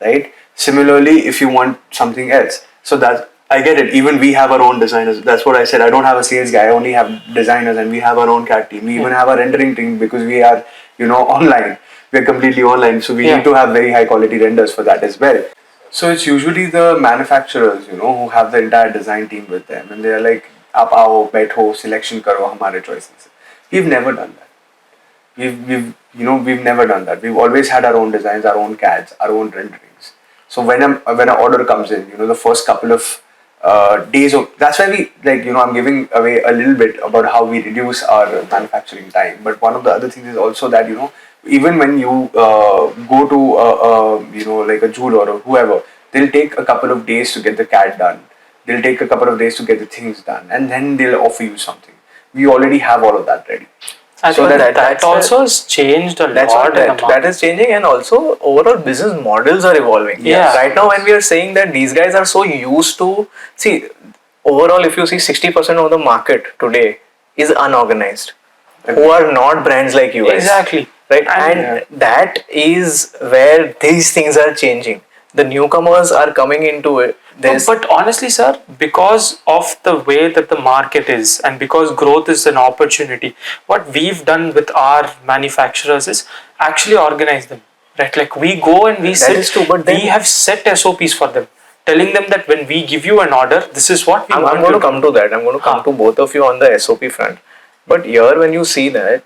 right? Similarly, if you want something else, so that I get it. Even we have our own designers. That's what I said. I don't have a sales guy. I only have designers, and we have our own CAD team. We even have a rendering team because we are, online. We're completely online, so we need to have very high quality renders for that as well. So it's usually the manufacturers, who have the entire design team with them, and they're like, "Aap aao, baitho, selection karo, hamare choices." We've never done that. We've never done that. We've always had our own designs, our own CADs, our own renderings. So when an order comes in, the first couple of days of, that's why we, I'm giving away a little bit about how we reduce our manufacturing time. But one of the other things is also that even when you go to like a jeweler or whoever, they'll take a couple of days to get the CAD done. They'll take a couple of days to get the things done, and then they'll offer you something. We already have all of that ready. I think that also has changed a lot. That is changing, and also overall business models are evolving. Yeah. Right now, when we are saying that these guys are so used to see, overall, if you see 60% of the market today is unorganized, who are not brands like you guys. Exactly. Right, and that is where these things are changing. The newcomers are coming into it. But honestly, sir, because of the way that the market is and because growth is an opportunity, what we've done with our manufacturers is actually organize them. Right? Like we go and we we have set SOPs for them, telling them that when we give you an order, this is what we want. I'm going to come to that. I'm going to come to both of you on the SOP front. But here, when you see that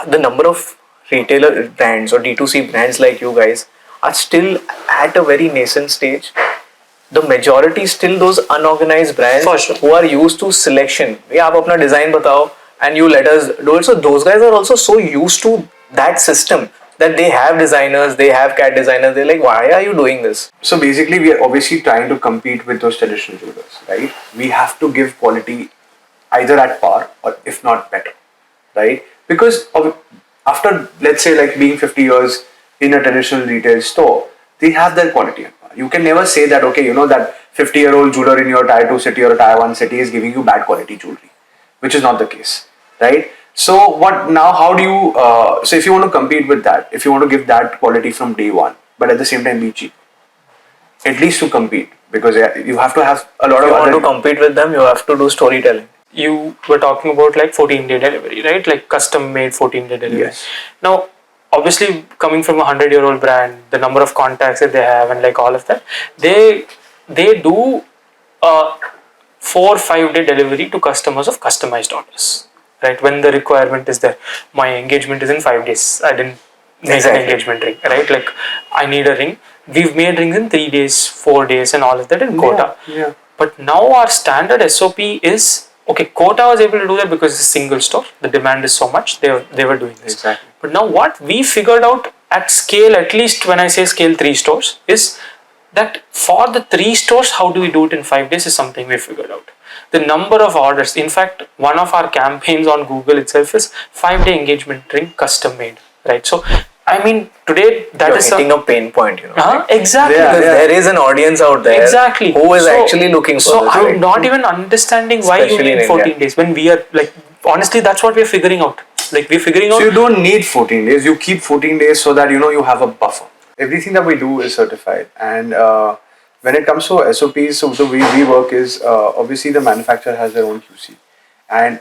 the number of retailer brands or D2C brands like you guys are still at a very nascent stage, the majority still those unorganized brands who are used to selection. We have apna design batao and you let us do it. So those guys are also so used to that system that they have designers, they have CAD designers. They're like, why are you doing this? So basically, we are obviously trying to compete with those traditional jewelers, right? We have to give quality either at par or if not better, right? Because after, let's say, like being 50 years in a traditional retail store, they have their quality at par. You can never say that, okay, that 50-year-old jeweler in your tier 2 city or a tier 1 city is giving you bad quality jewelry, which is not the case, right? So what now, how do you, so if you want to compete with that, if you want to give that quality from day one, but at the same time be cheap, at least to compete, because you have to have a lot of. If you want to compete with them, you have to do storytelling. You were talking about like 14-day delivery, right? Like custom made 14-day delivery. Yes. Now, obviously, coming from a 100-year-old brand, the number of contacts that they have and like all of that, they do a 4-5 day delivery to customers of customized orders, right? When the requirement is there, my engagement is in 5 days. I didn't make an engagement ring, right? Like I need a ring. We've made rings in 3 days, 4 days, and all of that in Kota. Yeah. But now our standard SOP is okay. Kota was able to do that because it's a single store. The demand is so much. They were doing this. Exactly. But now what we figured out at scale, at least when I say scale 3 stores, is that for the 3 stores, how do we do it in 5 days is something we figured out. The number of orders. In fact, one of our campaigns on Google itself is 5-day engagement ring custom made. Right. So I mean, today that You're is hitting a pain point, exactly. Because there is an audience out there who is actually looking for so this. I'm right? not even understanding why Especially you need 14 days when we are like, honestly, that's what we're figuring out. Like we're figuring out. So you don't need 14 days. You keep 14 days so that you have a buffer. Everything that we do is certified, and when it comes to SOPs, so the way we work is obviously the manufacturer has their own QC. And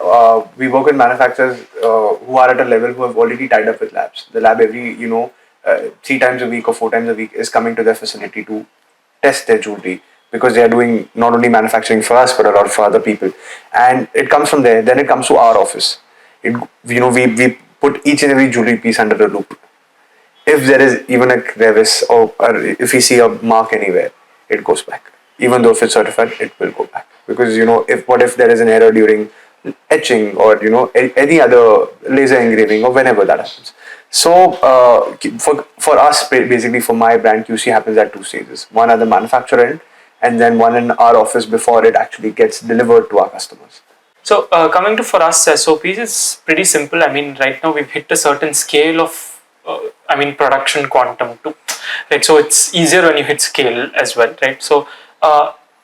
we work with manufacturers who are at a level who have already tied up with labs. The lab every 3 times a week or 4 times a week is coming to their facility to test their jewelry, because they are doing not only manufacturing for us but a lot for other people. And it comes from there. Then it comes to our office. We put each and every jewelry piece under the loop. If there is even a crevice or if we see a mark anywhere, it goes back. Even though if it's certified, it will go back, because if there is an error during etching or any other laser engraving or whenever that happens. So for us, basically for my brand, QC happens at 2 stages: one at the manufacturer end, and then one in our office before it actually gets delivered to our customers. So coming to for us SOPs, it's pretty simple. I mean, right now we've hit a certain scale of production quantum too, right? So it's easier when you hit scale as well, right? So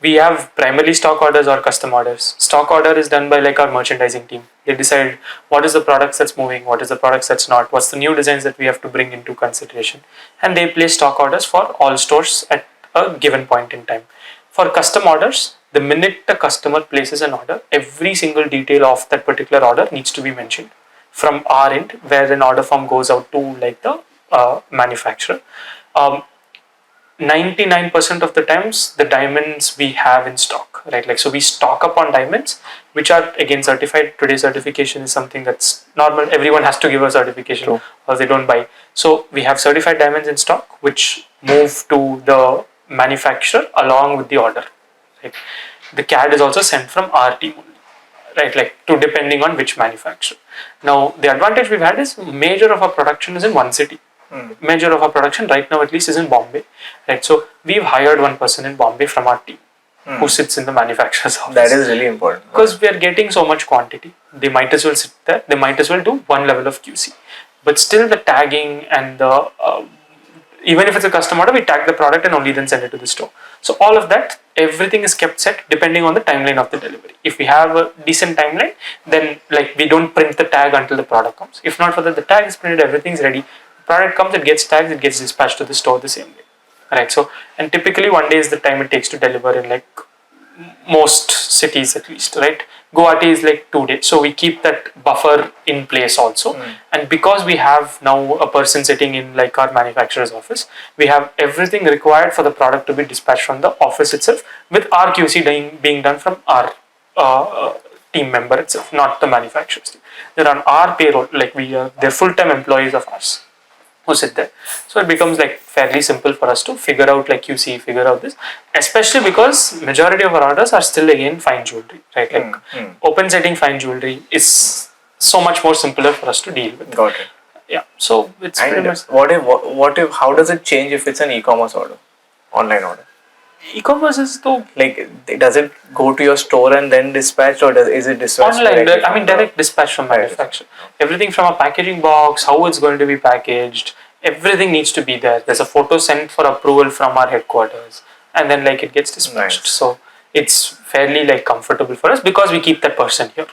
we have primarily stock orders or custom orders. Stock order is done by like our merchandising team. They decide what is the products that's moving, what is the products that's not, what's the new designs that we have to bring into consideration, and they place stock orders for all stores at a given point in time. For custom orders, the minute the customer places an order, every single detail of that particular order needs to be mentioned from our end, where an order form goes out to like the manufacturer. 99% of the times the diamonds we have in stock, right? Like, so we stock up on diamonds which are again certified. Today certification is something that's normal, everyone has to give a certification. True. Or they don't buy. So we have certified diamonds in stock which move to the manufacturer along with the order, right? The CAD is also sent from our team, right? Like, to depending on which manufacturer. Now the advantage we've had is major of our production is in one city. Major of our production right now at least is in Bombay, right? So we've hired one person in Bombay from our team who sits in the manufacturer's office. That is really important. Because we are getting so much quantity, they might as well sit there, they might as well do one level of QC. But still the tagging and the even if it's a custom order, we tag the product and only then send it to the store. So all of that, everything is kept set depending on the timeline of the delivery. If we have a decent timeline, then like we don't print the tag until the product comes. If not for that, the tag is printed, everything's ready. Product comes, it gets tagged, it gets dispatched to the store the same day, right? So, and typically 1 day is the time it takes to deliver in like most cities at least, right? Guwahati is like 2 days, so we keep that buffer in place also. And because we have now a person sitting in like our manufacturer's office, we have everything required for the product to be dispatched from the office itself, with our QC being done from our team member itself, not the manufacturer's team. They're on our payroll, like they're full-time employees of ours who sit there. So it becomes like fairly simple for us to figure out like QC, figure out this, especially because majority of our orders are still again fine jewelry, right? Like open setting fine jewelry is so much more simpler for us to deal with. Got it. Yeah. So it's pretty And much. what if how does it change if it's an e-commerce order, online order? E-commerce is though Like, does it go to your store and then dispatched, or is it dispatched online. directly I mean, direct dispatch from manufacturer. Everything from a packaging box, how it's going to be packaged, everything needs to be there. There's a photo sent for approval from our headquarters, and then like it gets dispatched. Nice. So it's fairly like comfortable for us because we keep that person here.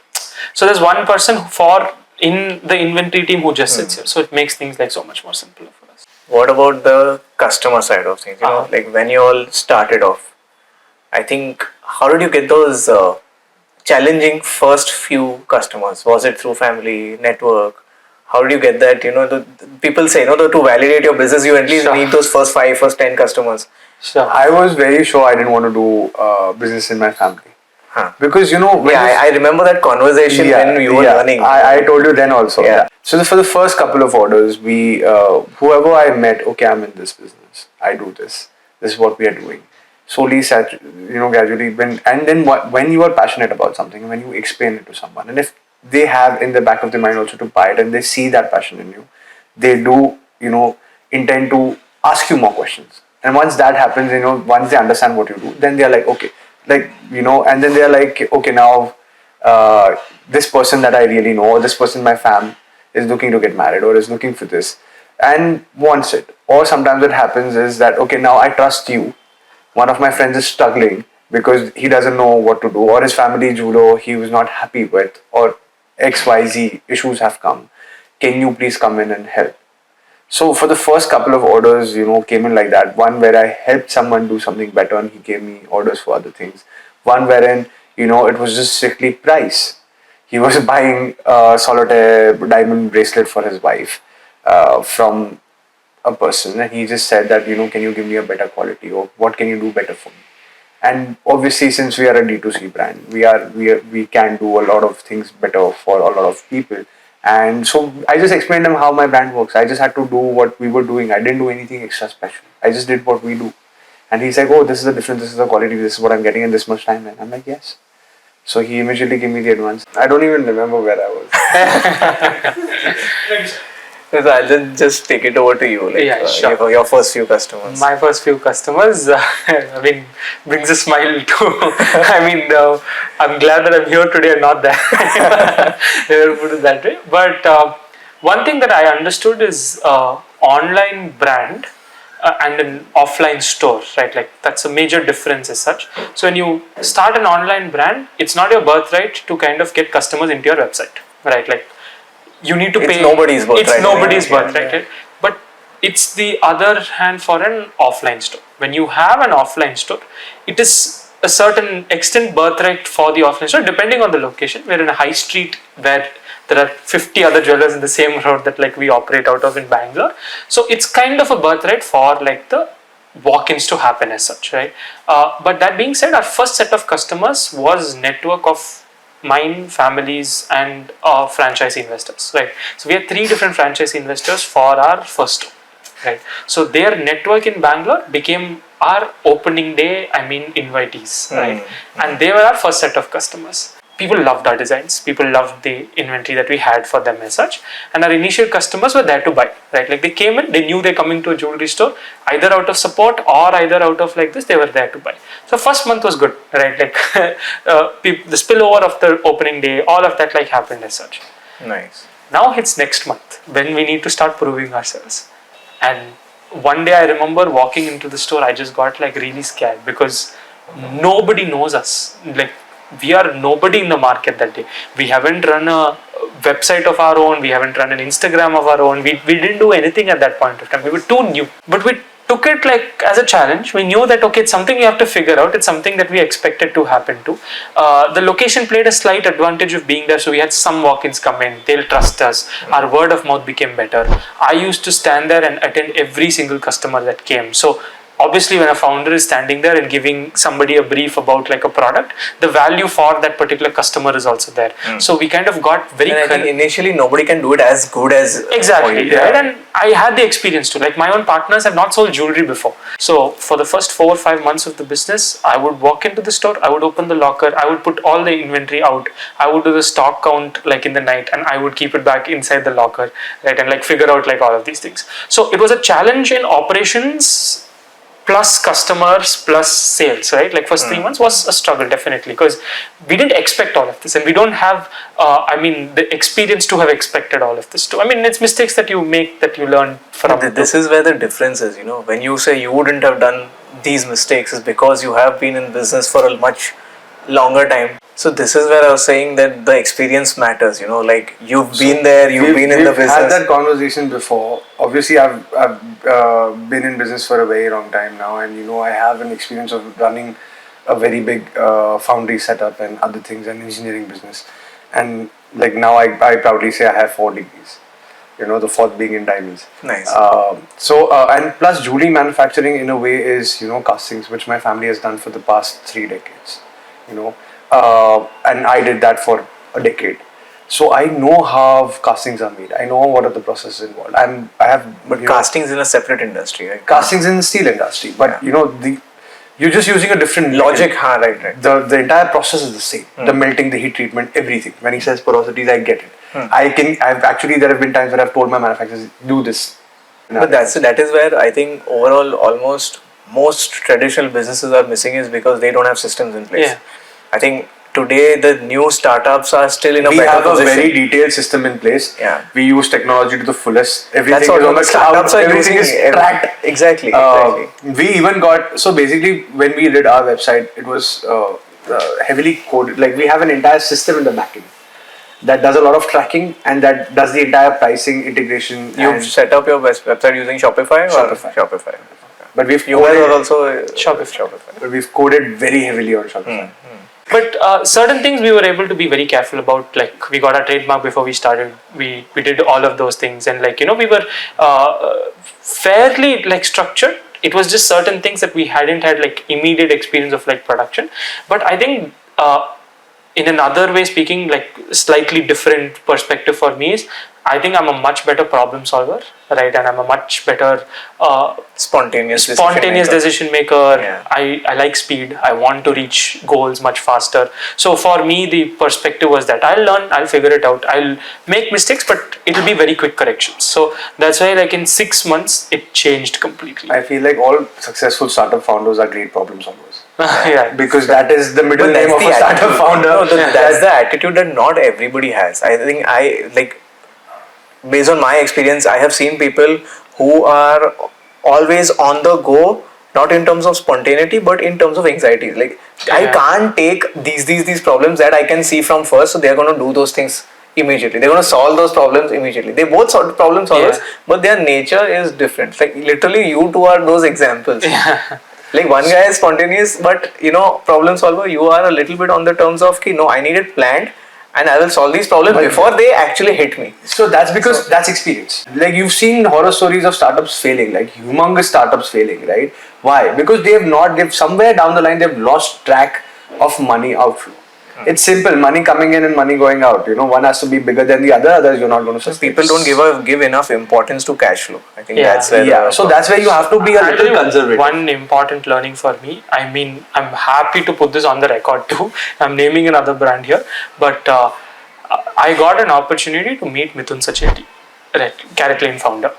So there's one person for in the inventory team who just sits here. So it makes things like so much more simpler for us. What about the customer side of things? You know, like when you all started off, I think, how did you get those challenging first few customers? Was it through family, network? How did you get that? You know, the people say, to validate your business, you at least Sure. need those first 10 customers. Sure. I was very sure I didn't want to do business in my family. Huh. Because, when Yeah, I remember that conversation when you were running. I told you then also. Yeah. So for the first couple of orders, we whoever I met, okay, I'm in this business. I do this. This is what we are doing. Slowly, gradually, when you are passionate about something, when you explain it to someone, and if they have in the back of their mind also to buy it, and they see that passion in you, they do, intend to ask you more questions. And once that happens, once they understand what you do, then they are like, okay, and then they are like, okay, now this person that I really know, or this person in my fam is looking to get married, or is looking for this, and wants it. Or sometimes what happens is that, okay, now I trust you. One of my friends is struggling because he doesn't know what to do, or his family judo he was not happy with, or XYZ issues have come. Can you please come in and help? So for the first couple of orders, came in like that. One where I helped someone do something better and he gave me orders for other things. One wherein, it was just strictly price. He was buying a solitaire diamond bracelet for his wife from a person, and he just said that, can you give me a better quality, or what can you do better for me? And obviously, since we are a D2C brand, we can do a lot of things better for a lot of people. And so I just explained him how my brand works. I just had to do what we were doing. I didn't do anything extra special. I just did what we do. And he's like, oh, this is the difference, this is the quality, this is what I'm getting in this much time. And I'm like, yes. So he immediately gave me the advance. I don't even remember where I was. So I'll just take it over to you. Like, Sure. Your first few customers. My first few customers, brings a smile to. I'm glad that I'm here today and not there. Never put it that way. But one thing that I understood is online brand and an offline store, right? Like that's a major difference as such. So when you start an online brand, it's not your birthright to kind of get customers into your website, right? Like you need to pay. It's nobody's birthright. It's nobody's birthright. Right? But it's the other hand for an offline store. When you have an offline store, it is a certain extent birthright for the offline store, depending on the location. We're in a high street where there are 50 other jewelers in the same road that like we operate out of in Bangalore. So it's kind of a birthright for like the walk-ins to happen as such, right? But that being said, our first set of customers was network of mine, families, and franchise investors, right? So we had 3 different franchise investors for our first store, right? So their network in Bangalore became our opening day, invitees, right? And they were our first set of customers. People loved our designs, people loved the inventory that we had for them as such, and our initial customers were there to buy, right? Like they came in, they knew they're coming to a jewelry store either out of support or either out of like this, they were there to buy. So first month was good, right? Like the spillover of the opening day, all of that like happened as such. Nice. Now it's next month when we need to start proving ourselves. And one day I remember walking into the store, I just got like really scared because nobody knows us. Like we are nobody in the market that day. We haven't run a website of our own, we haven't run an Instagram of our own, we didn't do anything at that point of time. We were too new. But we took it like as a challenge. We knew that okay, it's something we have to figure out, it's something that we expected to happen to. The location played a slight advantage of being there, so we had some walk-ins come in, they'll trust us, our word of mouth became better. I used to stand there and attend every single customer that came. So obviously when a founder is standing there and giving somebody a brief about like a product, the value for that particular customer is also there. So we kind of got very I think initially nobody can do it as good as exactly, right? And I had the experience too. Like my own partners have not sold jewelry before. So for the first 4 or 5 months of the business, I would walk into the store, I would open the locker, I would put all the inventory out, I would do the stock count like in the night, and I would keep it back inside the locker, right? And like figure out like all of these things. So it was a challenge in operations plus customers plus sales, right? Like first 3 months was a struggle definitely because we didn't expect all of this, and we don't have the experience to have expected all of this too. It's mistakes that you make that you learn from. This is where the difference is, when you say you wouldn't have done these mistakes is because you have been in business for a much longer time. So this is where I was saying that the experience matters, like you've been there, you've been in the business. We've had that conversation before. Obviously, I've been in business for a very long time now, and I have an experience of running a very big foundry setup and other things and engineering business. And like now I proudly say I have 4 degrees. The 4th being in diamonds. Nice. And plus jewelry manufacturing in a way is, castings, which my family has done for the past 3 decades. And I did that for a decade. So I know how castings are made. I know what are the processes involved. But castings in a separate industry, right? Castings in the steel industry, but you're just using a different logic. Right. The entire process is the same. The melting, the heat treatment, everything. When he says porosities, I get it. There have been times where I've told my manufacturers do this. But that is where I think overall almost most traditional businesses are missing is because they don't have systems in place. Yeah. I think today the new startups are still in a better position. We have a very detailed system in place. Yeah. We use technology to the fullest. Everything is on the cloud. Everything is tracked. Exactly. We even got, so basically when we did our website, it was heavily coded. Like we have an entire system in the backend that does a lot of tracking and that does the entire pricing integration. You've set up your website using Shopify? Shopify. But you were also Shopify. But we've coded very heavily on Shopify. But certain things we were able to be very careful about. Like we got our trademark before we started. We did all of those things, and we were fairly structured. It was just certain things that we hadn't had immediate experience of production. But I think in another way speaking, slightly different perspective for me is I think I'm a much better problem solver, right? And I'm a much better spontaneous decision maker. Yeah. I like speed. I want to reach goals much faster. So for me, the perspective was that I'll learn, I'll figure it out. I'll make mistakes, but it'll be very quick corrections. So that's why in 6 months, it changed completely. I feel like all successful startup founders are great problem solvers. Yeah, because that is the middle name of a startup founder. No, that's the attitude that not everybody has. I think based on my experience, I have seen people who are always on the go, not in terms of spontaneity, but in terms of anxiety. I can't take these problems that I can see from first, so they are going to do those things immediately. They're going to solve those problems immediately. They both solve problem solvers, Yeah. but their nature is different. Like literally, you two are those examples. Like one guy is spontaneous, but problem solver. You are a little bit on the terms of, no, I need it planned, and I will solve these problems before they actually hit me. So that's because that's experience. Like you've seen horror stories of startups failing, like humongous startups failing, right? Why? Because they've somewhere down the line they've lost track of money outflow. It's simple, money coming in and money going out. One has to be bigger than the other, otherwise you're not going to sustain. People don't give enough importance to cash flow. I think Yeah. that's where. So that's where you have to be a little conservative. One important learning for me, I mean, I'm happy to put this on the record too. I'm naming another brand here, but I got an opportunity to meet Mithun Sacheti, right, Carrot Lane founder,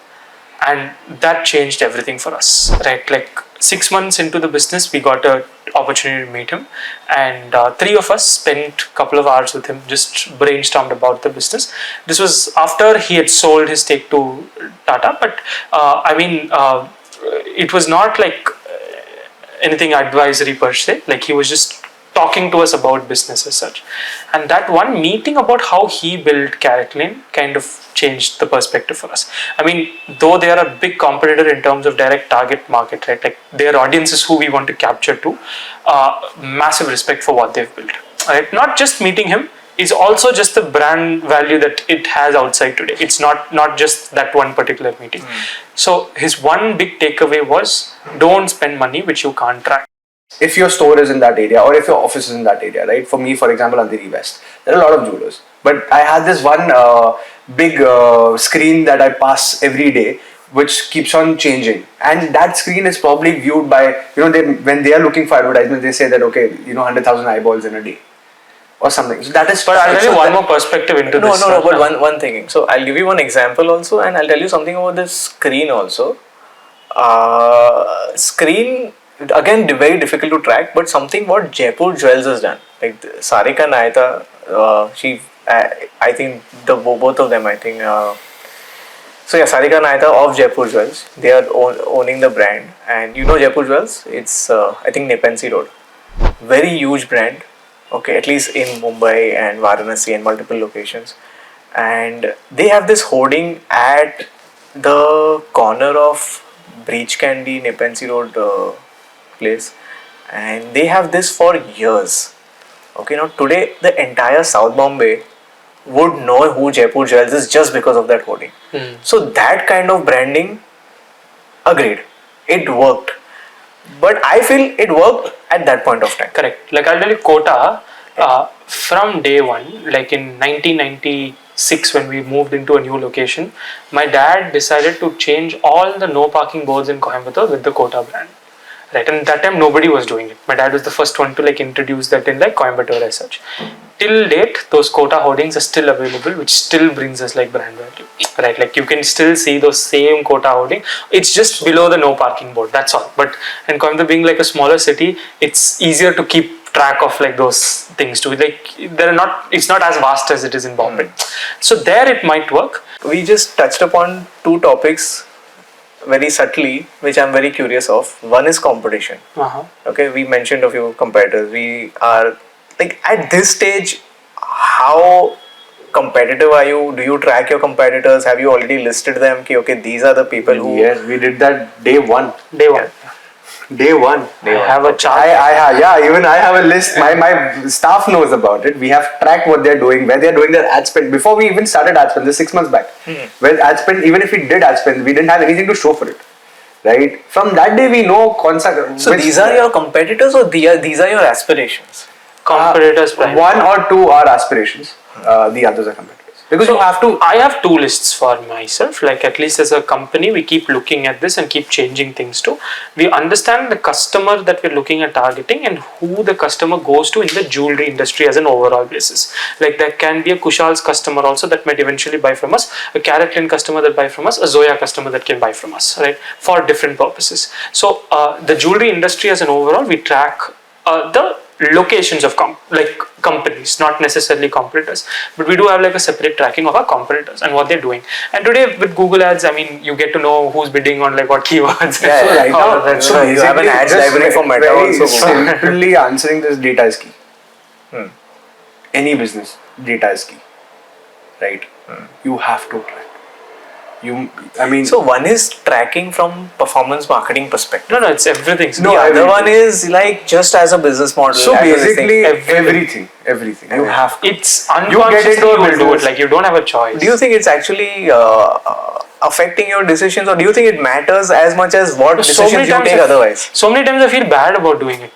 and that changed everything for us, right? Like 6 months into the business, we got an opportunity to meet him, and 3 of us spent a couple of hours with him, just brainstormed about the business. This was after he had sold his stake to Tata, but it was not like anything advisory per se. Like he was just talking to us about business as such, and that one meeting about how he built Carrot Lane kind of changed the perspective for us. I mean, though they are a big competitor in terms of direct target market, right? Like their audience is who we want to capture to. Massive respect for what they've built. Right? Not just meeting him is also just the brand value that it has outside today. It's not just that one particular meeting. So his one big takeaway was don't spend money which you can't track. If your store is in that area or if your office is in that area, right? For me, for example, Andheri West, there are a lot of jewelers. But I had this one big screen that I pass every day, which keeps on changing. And that screen is probably viewed by, when they are looking for advertisements, they say that, okay, 100,000 eyeballs in a day or something. So that is. But I'll tell you one more perspective into this. No, but one thing. So I'll give you one example also, and I'll tell you something about this screen also. Screen, again, very difficult to track, but something what Jaipur Jewels has done. Like Sarika Naita, I think both of them, I think. So yeah, Sarika Naita of Jaipur Jewels, they are owning the brand, and Jaipur Jewels, it's I think Nepean Road, very huge brand. Okay, at least in Mumbai and Varanasi and multiple locations, and they have this hoarding at the corner of Breach Candy Nepean Road place, and they have this for years. Okay, now today the entire South Bombay would know who Jaipur Jewels is just because of that hoarding. So that kind of branding, agreed, it worked, but I feel it worked at that point of time. Correct. Like I'll tell you, Kota, from day one, like in 1996 when we moved into a new location, my dad decided to change all the no parking boards in Coimbatore with the Kota brand. Right, and that time nobody was doing it. My dad was the first one to introduce that in Coimbatore as such. Till date, those Kota hoardings are still available, which still brings us brand value. Right, like you can still see those same Kota hoarding. It's just below the no parking board. That's all. But in Coimbatore being a smaller city, it's easier to keep track of those things too. It's not as vast as it is in Bombay. So there it might work. We just touched upon two topics very subtly, which I'm very curious of. One is competition. Okay, we mentioned a few competitors. We are at this stage, how competitive are you? Do you track your competitors? Have you already listed them? Okay, these are the people who. Yes, we did that day one. Day one. I have a chart. Even I have a list. My staff knows about it. We have tracked what they're doing, where they're doing their ad spend. Before we even started ad spend, this 6 months back. Where ad spend, even if we did ad spend, we didn't have anything to show for it. Right? From that day, we know. So these are your competitors, or these are your aspirations? Competitors. One or two are aspirations. The others are competitors. Because I have 2 lists for myself. At least as a company, we keep looking at this and keep changing things too. We understand the customer that we're looking at targeting and who the customer goes to in the jewelry industry as an overall basis. There can be a Kushal's customer also that might eventually buy from us, a Carrot Lane customer that buy from us, a Zoya customer that can buy from us, right? For different purposes. So the jewelry industry as an overall, we track the locations of companies, not necessarily competitors, but we do have a separate tracking of our competitors and what they're doing. And today with Google Ads, I mean, you get to know who's bidding on what keywords. So you have an ads library for Meta also. Simply answering this, data is key. Any business, data is key. right? You have to track. I mean, So one is tracking from performance marketing perspective. No, it's everything. So The other one is like just as a business model. so as a this thing. basically everything. You have to. it's You get unconsciously into a you will do business. it. Like you don't have a choice. Do you think it's actually affecting your decisions, or do you think it matters as much as what decisions you take otherwise? So many times I feel bad about doing it.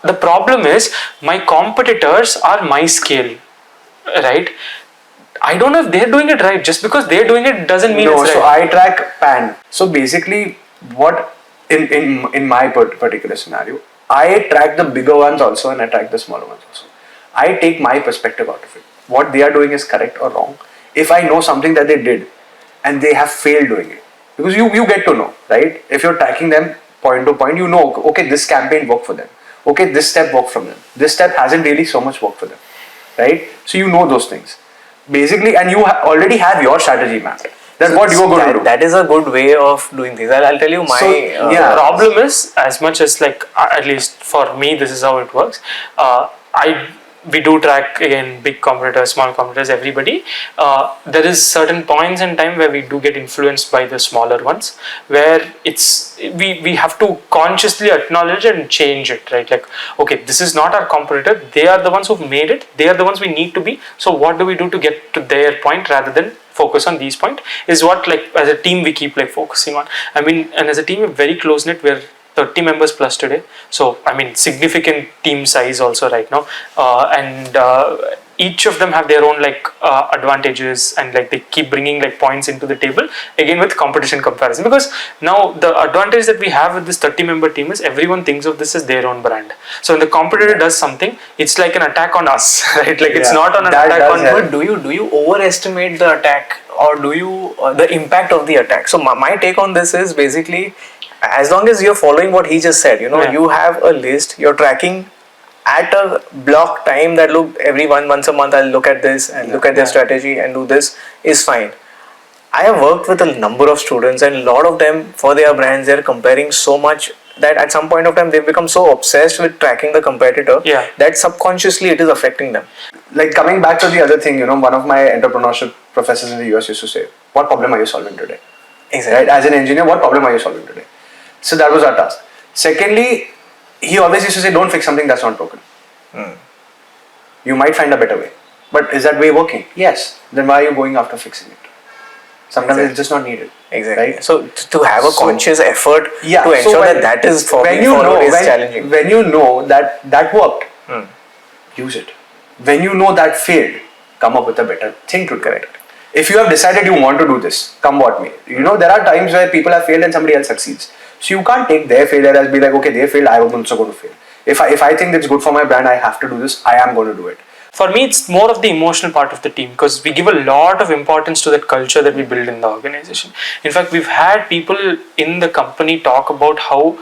The problem is my competitors are my scale, right? I don't know if they're doing it right. Just because they're doing it doesn't mean No, it's so right. I track pan. So basically, what in my particular scenario, I track the bigger ones also, and I track the smaller ones also. I take my perspective out of it. What they are doing is correct or wrong. If I know something that they did, and they have failed doing it, because you get to know, right? If you're tracking them point to point, you know, okay, this campaign worked for them. Okay, this step worked for them. This step hasn't really so much worked for them, right? So you know those things basically, and you already have your strategy mapped. That's what you're going to do. That is a good way of doing things. I'll tell you my So, yeah. The problem is, as much as like at least for me, this is how it works. We do track again big competitors, small competitors, everybody. There is certain points in time where we do get influenced by the smaller ones, where we have to consciously acknowledge and change it, right? Like, okay, this is not our competitor. They are the ones who've made it. They are the ones we need to be. So what do we do to get to their point rather than focus on these point? Is what, like, as a team we keep like focusing on. I mean, and as a team we're very close knit. We're 30 members plus today, so I mean significant team size also right now, and each of them have their own like advantages, and like they keep bringing like points into the table again with competition comparison, because now the advantage that we have with this 30 member team is everyone thinks of this as their own brand. So when the competitor does something, it's like an attack on us, right? Like it's not on an attack on. But do you overestimate the attack, or do you the impact of the attack? So my take on this is basically, as long as you're following what he just said, you have a list, you're tracking at a block time that look every once a month I'll look at this and look at their strategy and do this is fine. I have worked with a number of students, and a lot of them for their brands they're comparing so much that at some point of time they've become so obsessed with tracking the competitor that subconsciously it is affecting them. Like coming back to the other thing, one of my entrepreneurship professors in the US used to say, what problem are you solving today? Exactly. Right? As an engineer, what problem are you solving today? So that was our task. Secondly, he always used to say, don't fix something that's not broken. You might find a better way. But is that way working? Yes. Then why are you going after fixing it? Sometimes it's just not needed. Exactly. Right? So to have a conscious effort to ensure that is challenging. When you know that worked, use it. When you know that failed, come up with a better thing to correct. If you have decided you want to do this, come what may. There are times where people have failed and somebody else succeeds. So you can't take their failure as be like, okay, they failed, I am also going to fail. If I think it's good for my brand, I have to do this, I am going to do it. For me, it's more of the emotional part of the team, because we give a lot of importance to that culture that we build in the organization. In fact, we've had people in the company talk about how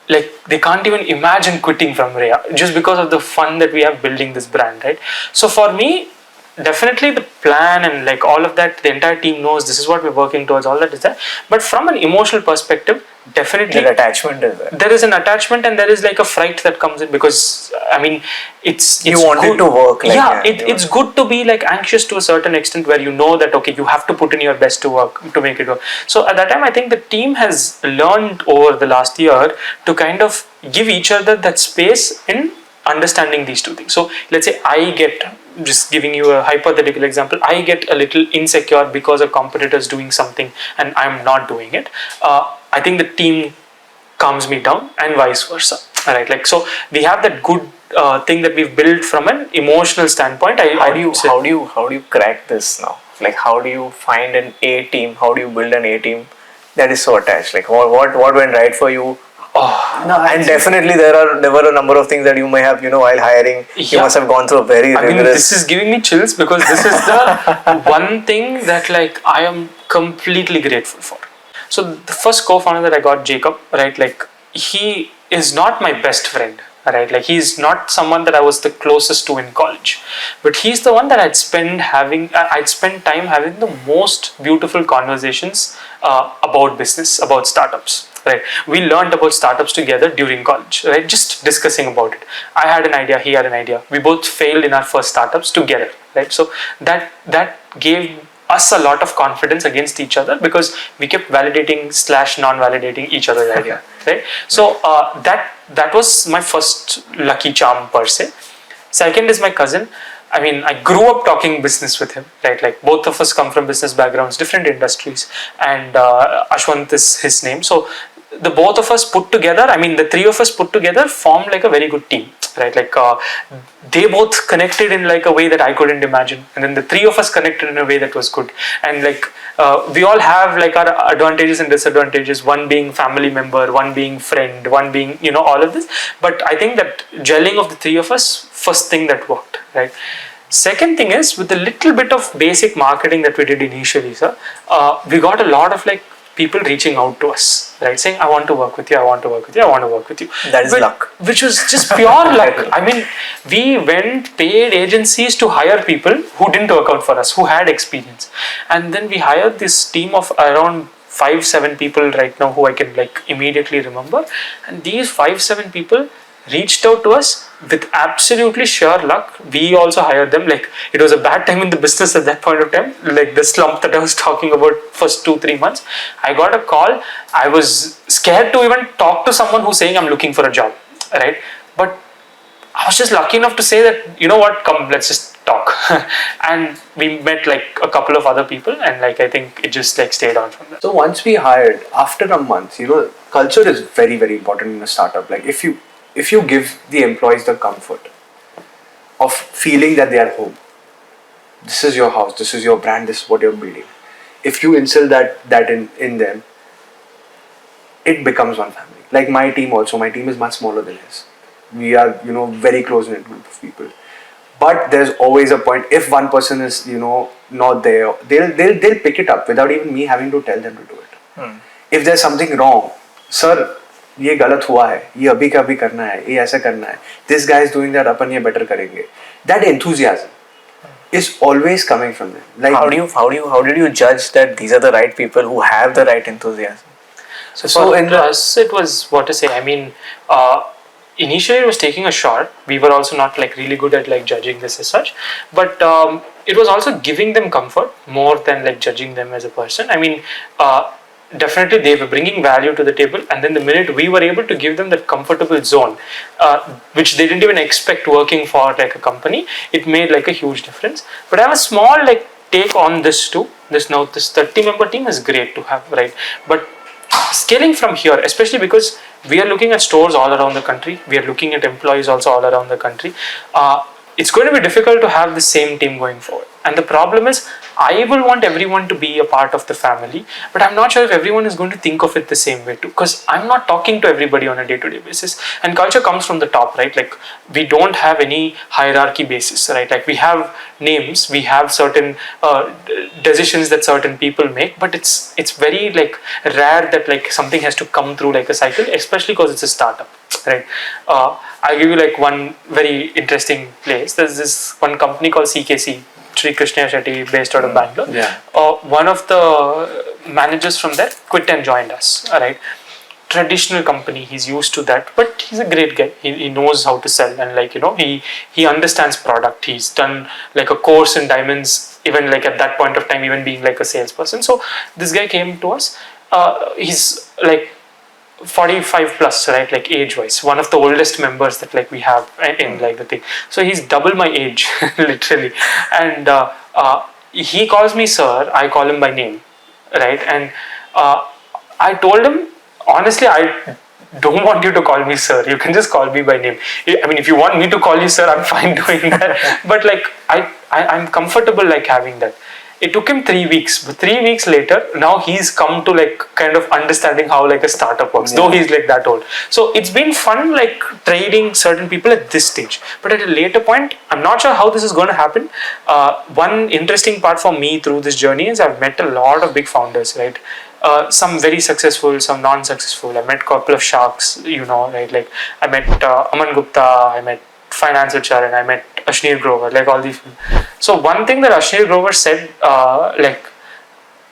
like they can't even imagine quitting from REIA just because of the fun that we have building this brand, right? So for me, definitely the plan and like all of that, the entire team knows this is what we're working towards, all that is there. But from an emotional perspective, definitely the attachment is there. There is an attachment, and there is like a fright that comes in, because I mean it's you want good. It to work like it's good to be like anxious to a certain extent, where you know that okay, you have to put in your best to work to make it work. So at that time, I think the team has learned over the last year to kind of give each other that space in understanding these two things. So let's say I get, just giving you a hypothetical example, I get a little insecure because a competitor is doing something and I'm not doing it. I think the team calms me down, and vice versa. Right? Like, so we have that good thing that we've built from an emotional standpoint. How do you crack this now? Like, how do you find an A team? How do you build an A team that is so attached? Like, what went right for you? And definitely there were a number of things that you may have, while hiring, you must have gone through a very rigorous. I mean, this is giving me chills, because this is the one thing that like I am completely grateful for. So the first co-founder that I got, Jacob, right, like he is not my best friend, right, like he's not someone that I was the closest to in college, but he's the one that I'd spend time having the most beautiful conversations about business, about startups, right? We learned about startups together during college, right? Just discussing about it. I had an idea, he had an idea. We both failed in our first startups together, right? So that gave us a lot of confidence against each other because we kept validating / non-validating each other's idea, right? So that was my first lucky charm per se. Second is my cousin. I mean, I grew up talking business with him, right? Like both of us come from business backgrounds, different industries, and Ashwant is his name. So the both of us put together, I mean, the three of us put together formed like a very good team, right? Like they both connected in like a way that I couldn't imagine, and then the three of us connected in a way that was good. And like we all have like our advantages and disadvantages. One being family member, one being friend, one being all of this. But I think that gelling of the three of us, first thing that worked, right? Second thing is with a little bit of basic marketing that we did initially, sir, we got a lot of like people reaching out to us, right, saying, "I want to work with you. I want to work with you. I want to work with you." That is luck. Which was just pure luck. I mean, we went paid agencies to hire people who didn't work out for us, who had experience, and then we hired this team of around 5-7 people right now who I can like immediately remember, and these 5-7 people reached out to us with absolutely sure luck. We also hired them. Like it was a bad time in the business at that point of time, like the slump that I was talking about first 2-3 months. I got a call. I was scared to even talk to someone who's saying I'm looking for a job, right? But I was just lucky enough to say that, you know what, come, let's just talk. And we met like a couple of other people, and like I think it just like stayed on from there. So once we hired, after a month, culture is very, very important in a startup. Like if you give the employees the comfort of feeling that they are home, this is your house, this is your brand, this is what you're building. If you instill that in them, it becomes one family. Like my team also, my team is much smaller than his. We are, very close knit group of people. But there's always a point, if one person is, not there, they'll pick it up without even me having to tell them to do it. If there's something wrong, sir, ये गलत हुआ है, ये अभी का अभी करना है, ये ऐसा करना है, this guy is doing that, अपन ये better करेंगे. That enthusiasm is always coming from them. Like how did you judge that these are the right people who have the right enthusiasm? So in us, it was what to say. I mean, initially it was taking a shot. We were also not like really good at like judging this as such, but it was also giving them comfort more than like judging them as a person. I mean, definitely they were bringing value to the table, and then the minute we were able to give them that comfortable zone, which they didn't even expect working for like a company, it made like a huge difference. But I have a small like take on this too. This 30-member team is great to have, right? But scaling from here, especially because we are looking at stores all around the country, we are looking at employees also all around the country, it's going to be difficult to have the same team going forward. And the problem is, I will want everyone to be a part of the family, but I'm not sure if everyone is going to think of it the same way too, because I'm not talking to everybody on a day-to-day basis. And culture comes from the top, right? Like we don't have any hierarchy basis, right? Like we have names, we have certain decisions that certain people make, but it's very like rare that like something has to come through like a cycle, especially because it's a startup, right? I'll give you like one very interesting place. There's this one company called CKC, Sri Krishna Shetty, based out of Bangalore. Yeah. One of the managers from there quit and joined us. Right, traditional company. He's used to that, but he's a great guy. He knows how to sell, and like he understands product. He's done like a course in diamonds, even like at that point of time, even being like a salesperson. So this guy came to us. He's like 45 plus, right, like age wise, one of the oldest members that like we have in like the thing. So he's double my age literally, and he calls me sir, I call him by name, right? And I told him honestly, I don't want you to call me sir, you can just call me by name. I mean, if you want me to call you sir, I'm fine doing that, but like I'm comfortable like having that. It took him 3 weeks, but 3 weeks later, now he's come to like kind of understanding how like a startup works, though he's like that old. So it's been fun like trading certain people at this stage, but at a later point, I'm not sure how this is going to happen. One interesting part for me through this journey is I've met a lot of big founders, right? Some very successful, some non-successful. I met a couple of sharks, right? Like I met Aman Gupta, I met Finance with Sharon, I met Ashnir Grover, like all these. So one thing that Ashnir Grover said, like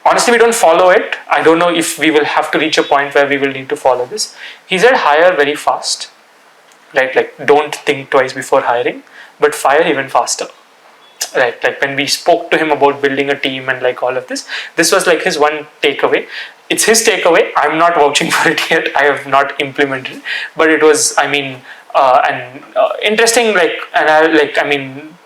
honestly, we don't follow it. I don't know if we will have to reach a point where we will need to follow this. He said hire very fast, right? Like don't think twice before hiring, but fire even faster. Right, like when we spoke to him about building a team and like all of this was like his one takeaway. It's his takeaway. I'm not vouching for it yet. I have not implemented it, but it was, I mean, an interesting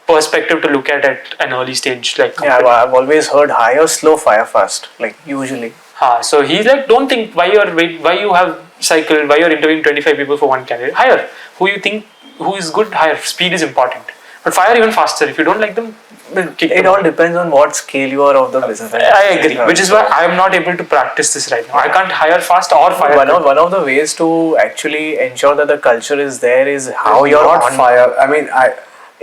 perspective to look at an early stage like Yeah, I've always heard hire slow, fire fast. Like usually. So he's like, don't think why you have cycled, why you're interviewing 25 people for one candidate. Hire who you think who is good. Hire. Speed is important, but fire even faster. If you don't like them, kick It them all out. depends on what scale you are of the business. I agree, which is why I am not able to practice this right now. I can't hire fast or fire. One of the ways to actually ensure that the culture is there is how you're not on fire. I mean,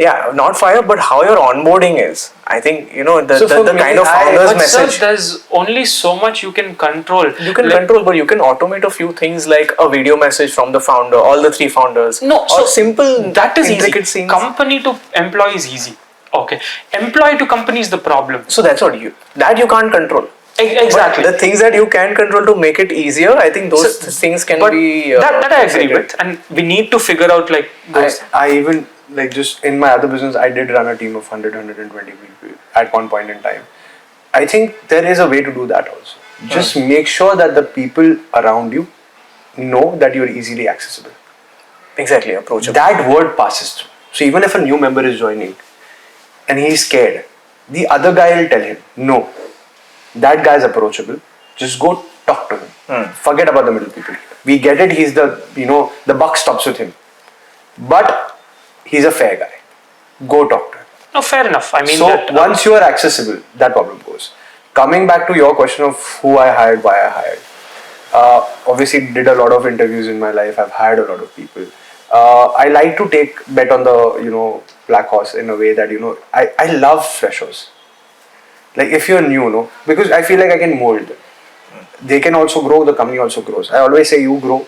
Yeah, not fire, but how your onboarding is. I think the So for the me, kind of I- founder's But sir, message. there's only so much you can control. You can control, but you can automate a few things like a video message from the founder, all the three founders. No, or so simple that is intricate easy. scenes. Company to employee is easy. Okay, employee to company is the problem. So that's what you can't control. Exactly. But the things that you can control to make it easier, I think those things can but be. that I agree decided. with, and we need to figure out like those. I even like just in my other business, I did run a team of 120 people at one point in time. I think there is a way to do that also. Just make sure that the people around you know that you're easily accessible. Exactly, approachable. That word passes through. So even if a new member is joining and he's scared, the other guy will tell him, no, that guy's approachable. Just go talk to him. Forget about the middle people. We get it. He's the buck stops with him. But he's a fair guy. Go talk to him. No, fair enough. I mean, So that, once you are accessible, that problem goes. Coming back to your question of who I hired, why I hired. Obviously, did a lot of interviews in my life. I've hired a lot of people. I like to take bet on the black horse in a way that I love freshers. Like if you're new, because I feel like I can mold them. They can also grow. The company also grows. I always say you grow,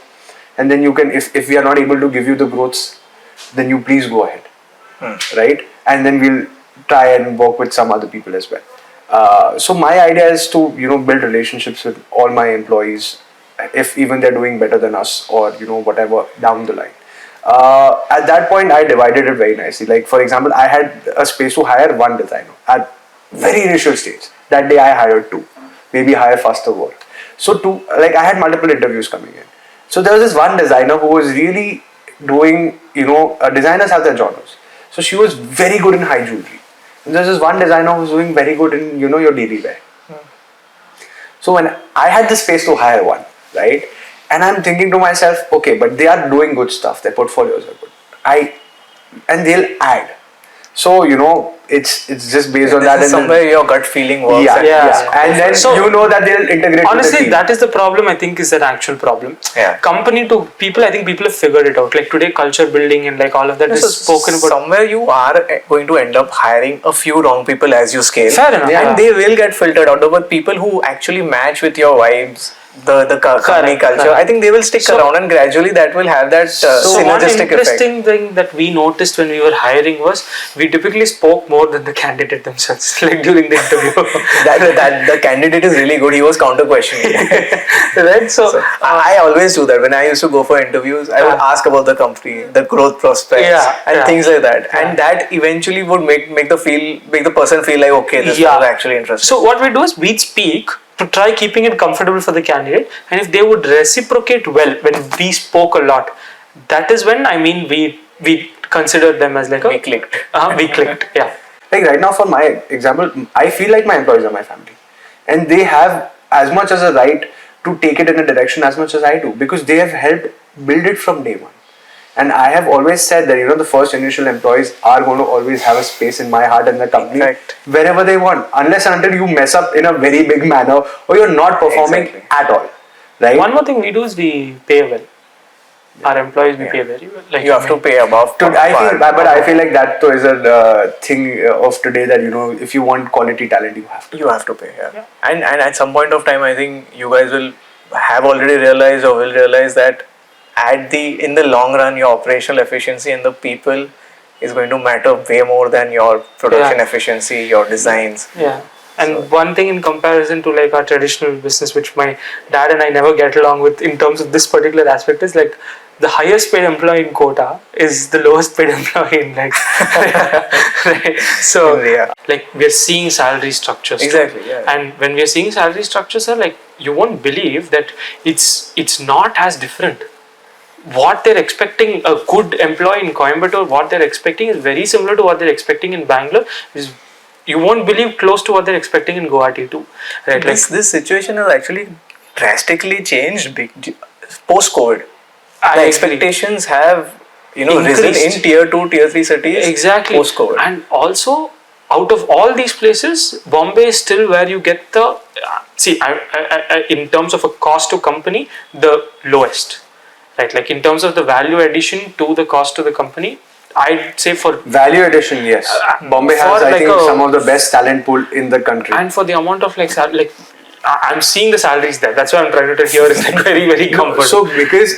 and then you can. If we are not able to give you the growths, then you please go ahead, right? And then we'll try and work with some other people as well. So my idea is to build relationships with all my employees, if even they're doing better than us or whatever down the line. At that point, I divided it very nicely. Like for example, I had a space to hire one designer at very initial stage. That day, I hired two, maybe hire faster work. So I had multiple interviews coming in. So there was this one designer who was really doing, designers have their genres. So she was very good in high jewelry. And there's this one designer who was doing very good in, your daily wear. So when I had the space to hire one, right? And I'm thinking to myself, okay, but they are doing good stuff. Their portfolios are good. And they'll add. So, it's just based on that. This is somewhere your gut feeling works. Yeah. And then So, that they'll integrate with the honestly, team. that is the problem. I think is an actual problem. Yeah. Company to people, I think people have figured it out. Like today, culture building and like all of that is spoken about. Somewhere you are going to end up hiring a few wrong people as you scale. Fair enough. And they will get filtered out. But people who actually match with your vibes, the company culture, correct. I think they will stick around, and gradually that will have that So one synergistic effect. interesting thing that we noticed when we were hiring was we typically spoke more than the candidate themselves, like during the interview. that the candidate is really good. He was counter questioning. Right? So I always do that when I used to go for interviews. I would ask about the company, the growth prospects, and things like that, and that eventually would make the person feel like, okay, this is actually interesting. So what we do is we'd speak to try keeping it comfortable for the candidate, and if they would reciprocate well when we spoke a lot, that is when we considered them as like we clicked. We clicked. Yeah. Like right now, for my example, I feel like my employees are my family, and they have as much as a right to take it in a direction as much as I do, because they have helped build it from day one. And I have always said that the first initial employees are going to always have a space in my heart and the company wherever they want, unless and until you mess up in a very big manner or you're not performing at all. Right? One more thing we do is we pay well. Our employees we pay very well. Like You have to pay above. I feel like that is a thing of today that if you want quality talent, you have to. You have to pay, yeah. And at some point of time, I think you guys will have already realized or will realize that in the long run, your operational efficiency and the people is going to matter way more than your production efficiency, your designs. Yeah. And one thing in comparison to like our traditional business, which my dad and I never get along with in terms of this particular aspect, is like the highest paid employee in Kota is the lowest paid employee in like right? So Yeah. like we're seeing salary structures too. Exactly, yeah. And when we're seeing salary structures are like, you won't believe that it's not as different. What they're expecting, a good employee in Coimbatore, what they're expecting is very similar to what they're expecting in Bangalore. Is, you won't believe, close to what they're expecting in Guwahati too, right? This situation has actually drastically changed post COVID. I The agree. expectations have risen Increased. in tier 2, tier 3 cities Exactly. post COVID. And also, out of all these places, Bombay is still where you get the in terms of a cost to company, the lowest, right? Like in terms of the value addition to the cost to the company, I'd say for Value addition, yes. Bombay has, for I like think, a- some of the best talent pool in the country. and for the amount of like I'm seeing the salaries there. That's why I'm trying to tell here is like very comfortable. So because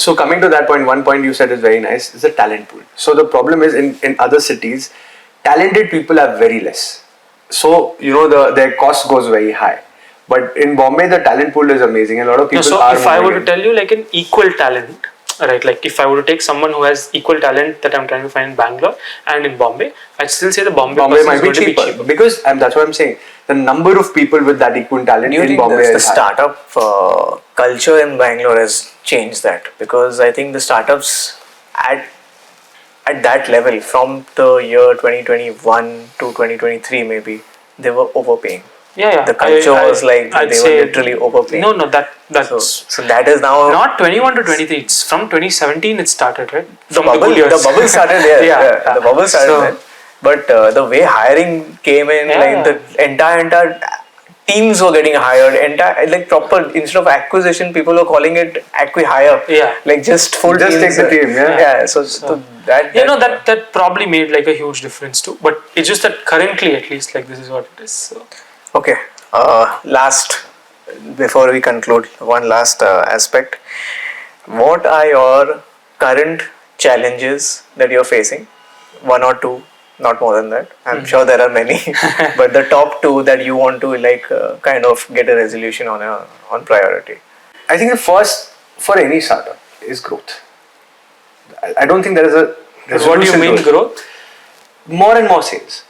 so coming to that point, one point you said is very nice. Is the talent pool. So the problem is in other cities, talented people are very less. So their cost goes very high. But in Bombay, the talent pool is amazing. A lot of people so are. if I were moving to in. tell you like an equal talent, right? Like if I were to take someone who has equal talent that I'm trying to find in Bangalore and in Bombay, I'd still say the Bombay person might is be going to be cheaper, cheaper. because that's what I'm saying. The number of people with that equal talent Do you in think Bombay the is high. startup culture in Bangalore has changed that? Because I think the startups at that level from the year 2021 to 2023 maybe they were overpaying. Yeah. The culture was like I'd they were say literally overpaying. No, that's So that is now not 21 to 23. It's from 2017 it started, right? the From bubble. good years. The bubble started there. Yeah. The bubble started So- there. But the way hiring came in, Yeah. like the entire teams were getting hired. Entire like proper, instead of acquisition, people were calling it acqui-hire. Yeah. Like just full Just teams. take the team, yeah. Yeah. So that that probably made like a huge difference too. But it's just that currently, at least, like this is what it is. So. Okay. Last, before we conclude, one last aspect. What are your current challenges that you're facing? One or two, not more than that. I'm sure there are many, but the top two that you want to kind of get a resolution on priority. I think the first for any startup is growth. I don't think there is a What do you resolution mean to it. growth? More and more sales.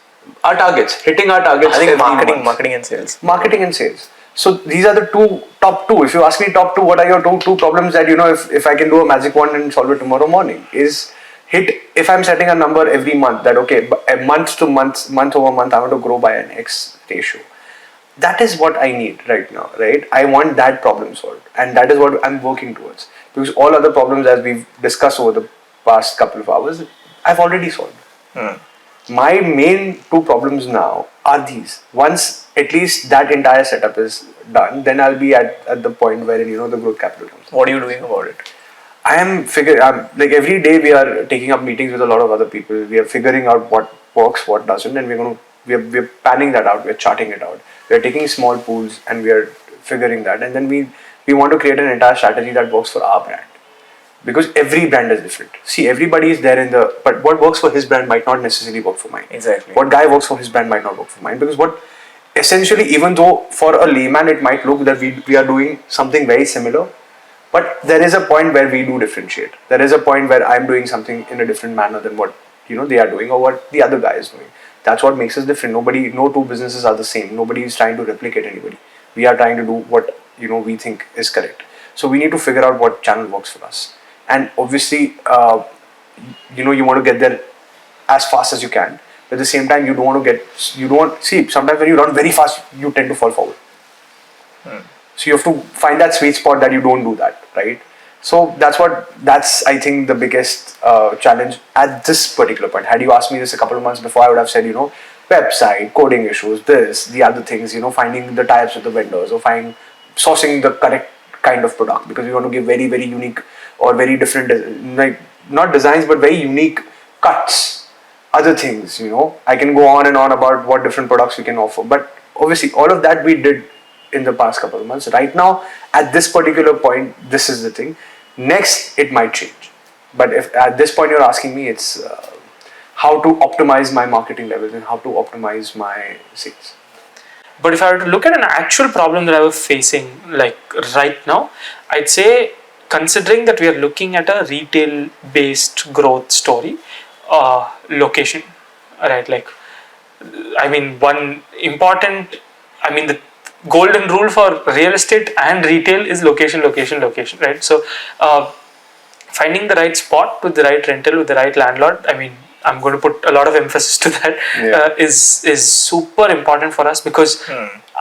Our targets, hitting our targets. I think every month. marketing and sales. Marketing and sales. So these are the top two. If you ask me top two, what are your two problems that if I can do a magic wand and solve it tomorrow morning, is hit. If I'm setting a number every month that okay, a month over month, I want to grow by an X ratio. That is what I need right now, right? I want that problem solved, and that is what I'm working towards. Because all other problems, as we've discussed over the past couple of hours, I've already solved. My main two problems now are these. Once at least that entire setup is done, then I'll be at the point where the growth capital comes. What are you doing about it? I am like every day we are taking up meetings with a lot of other people. We are figuring out what works, what doesn't, and we're panning that out. We're charting it out. We are taking small pools and we are figuring that, and then we want to create an entire strategy that works for our brand. Because every brand is different. See, everybody is there but what works for his brand might not necessarily work for mine. Exactly. What guy works for his brand might not work for mine. Because essentially, even though for a layman it might look that we are doing something very similar, but there is a point where we do differentiate. There is a point where I'm doing something in a different manner than what they are doing or what the other guy is doing. That's what makes us different. No two businesses are the same. Nobody is trying to replicate anybody. We are trying to do what we think is correct. So we need to figure out what channel works for us. And obviously, you want to get there as fast as you can. But at the same time, sometimes when you run very fast, you tend to fall forward. So you have to find that sweet spot that you don't do that, right? So that's I think the biggest challenge at this particular point. Had you asked me this a couple of months before, I would have said, website, coding issues, the other things, finding the tie-ups with the vendors or sourcing the correct kind of product, because we want to give very, very unique or very different, like not designs, but very unique cuts, other things, I can go on and on about what different products we can offer. But obviously, all of that we did in the past couple of months. Right now, at this particular point, this is the thing. Next, it might change. But if at this point you're asking me, it's how to optimize my marketing levels and how to optimize my sales. But if I were to look at an actual problem that I was facing, like right now, I'd say, considering that we are looking at a retail based growth story, location, right? Like, I mean, one important, I mean, the golden rule for real estate and retail is location, location, location, right? So, finding the right spot with the right rental with the right landlord, I mean, I'm going to put a lot of emphasis to that. Is super important for us, because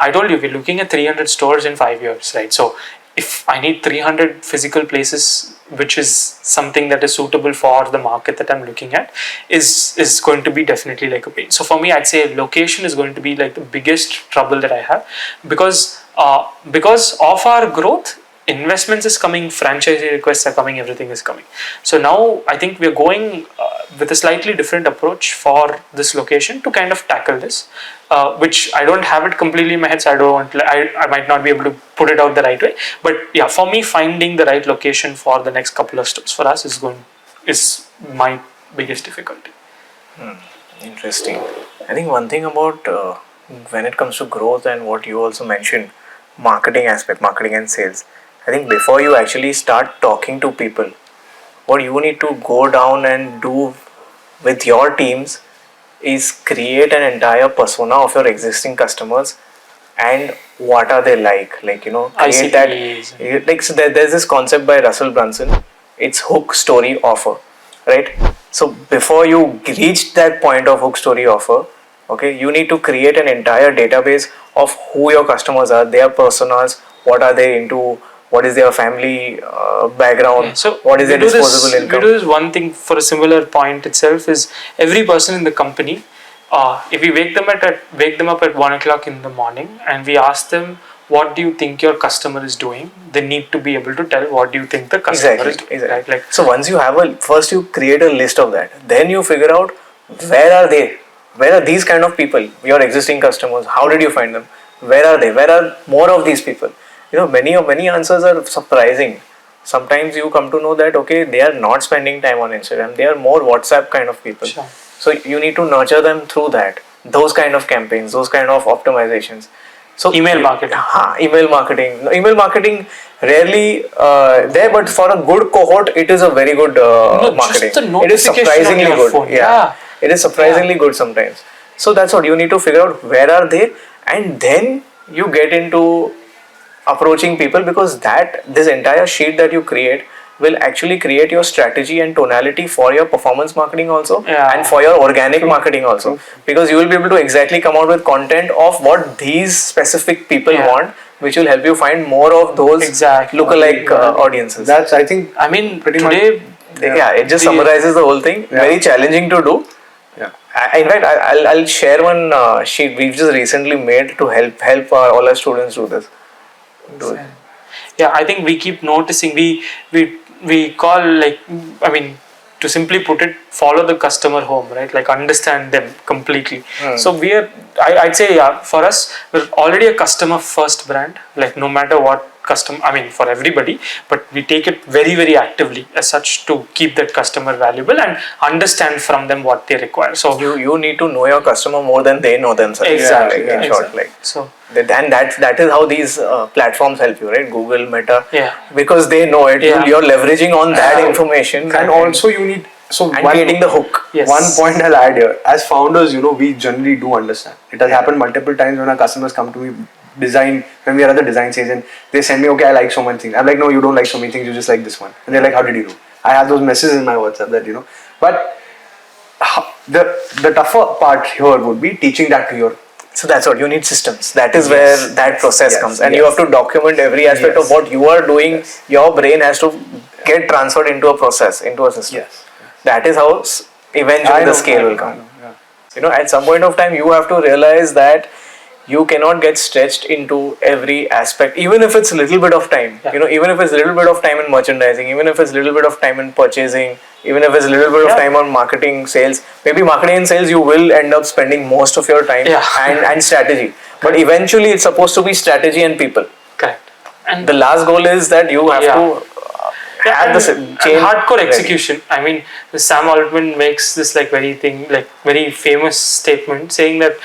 I told you we're looking at 300 stores in 5 years, right? So if I need 300 physical places, which is something that is suitable for the market that I'm looking at, is going to be definitely like a pain. So for me, I'd say location is going to be like the biggest trouble that I have, because of our growth, investments is coming, franchisee requests are coming, everything is coming. So now I think we're going with a slightly different approach for this location to kind of tackle this, which I don't have it completely in my head, so I don't want, I might not be able to put it out the right way. But yeah, for me, finding the right location for the next couple of stores for us is my biggest difficulty. Interesting. I think one thing about when it comes to growth and what you also mentioned, marketing aspect, marketing and sales. I think before you actually start talking to people, what you need to go down and do with your teams is create an entire persona of your existing customers and what are they like, create ICPs. that, like, so there's this concept by Russell Brunson, it's hook, story, offer, right? So before you reach that point of hook, story, offer, okay, you need to create an entire database of who your customers are, their personas, what are they into, what is their family background, So what is their disposable we income. do this one thing for a similar point itself, is every person in the company, if we wake them up at 1 o'clock in the morning and we ask them, what do you think your customer is doing, they need to be able to tell what do you think the customer is doing. Exactly. Right? Like, So once you have first you create a list of that, then you figure out where are they, where are these kind of people, your existing customers, how did you find them, where are they, where are more of these people. Many answers are surprising. Sometimes you come to know that, okay, they are not spending time on Instagram, they are more WhatsApp kind of people. Sure. So you need to nurture them through those kind of campaigns, those kind of optimizations. So email marketing. Email marketing rarely there, but for a good cohort, it is a very good marketing. Just the It is notification surprisingly on your good. phone. Yeah, it is surprisingly good sometimes. So that's what you need to figure out, where are they, and then you get into approaching people, because this entire sheet that you create will actually create your strategy and tonality for your performance marketing also, and for your organic marketing also, because you will be able to exactly come out with content of what these specific people want, which will help you find more of those lookalike audiences. That's, I think, I mean, pretty today, it just summarizes the whole thing. Very challenging to do. Yeah. In fact, I'll share one sheet we've just recently made to help all our students do this. Yeah, I think we keep noticing, we call, like, I mean, to simply put it, follow the customer home, right? Like, understand them completely. So I'd say, yeah, for us, we're already a customer first brand, like, no matter what for everybody, but we take it very, very actively as such to keep that customer valuable and understand from them what they require. So you need to know your customer more than they know themselves. Exactly. In short, like, so. And that is how these platforms help you, right? Google, Meta, because they know it. Yeah. You're leveraging on that information, and also you need, creating the hook. Yes. One point I'll add here, as founders, we generally do understand. It has happened multiple times when our customers come to me, when we are at the design stage, and they send me, okay, I like so many things. I'm like, no, you don't like so many things, you just like this one. And they're like, how did you know? I have those messages in my WhatsApp that, but the tougher part here would be teaching that to your. So that's what you need, systems. That is where that process comes, and you have to document every aspect of what you are doing. Your brain has to get transferred into a process, into a system. That is how eventually the scale will come. At some point of time, you have to realize that you cannot get stretched into every aspect, even if it's a little bit of time. Even if it's a little bit of time in merchandising, even if it's a little bit of time in purchasing, even if it's a little bit of time on marketing, sales. Maybe marketing and sales, you will end up spending most of your time, and strategy. But eventually, it's supposed to be strategy and people. Correct. And the last goal is that you have to have the chain hardcore ready. execution. I mean, Sam Altman makes this very famous statement saying that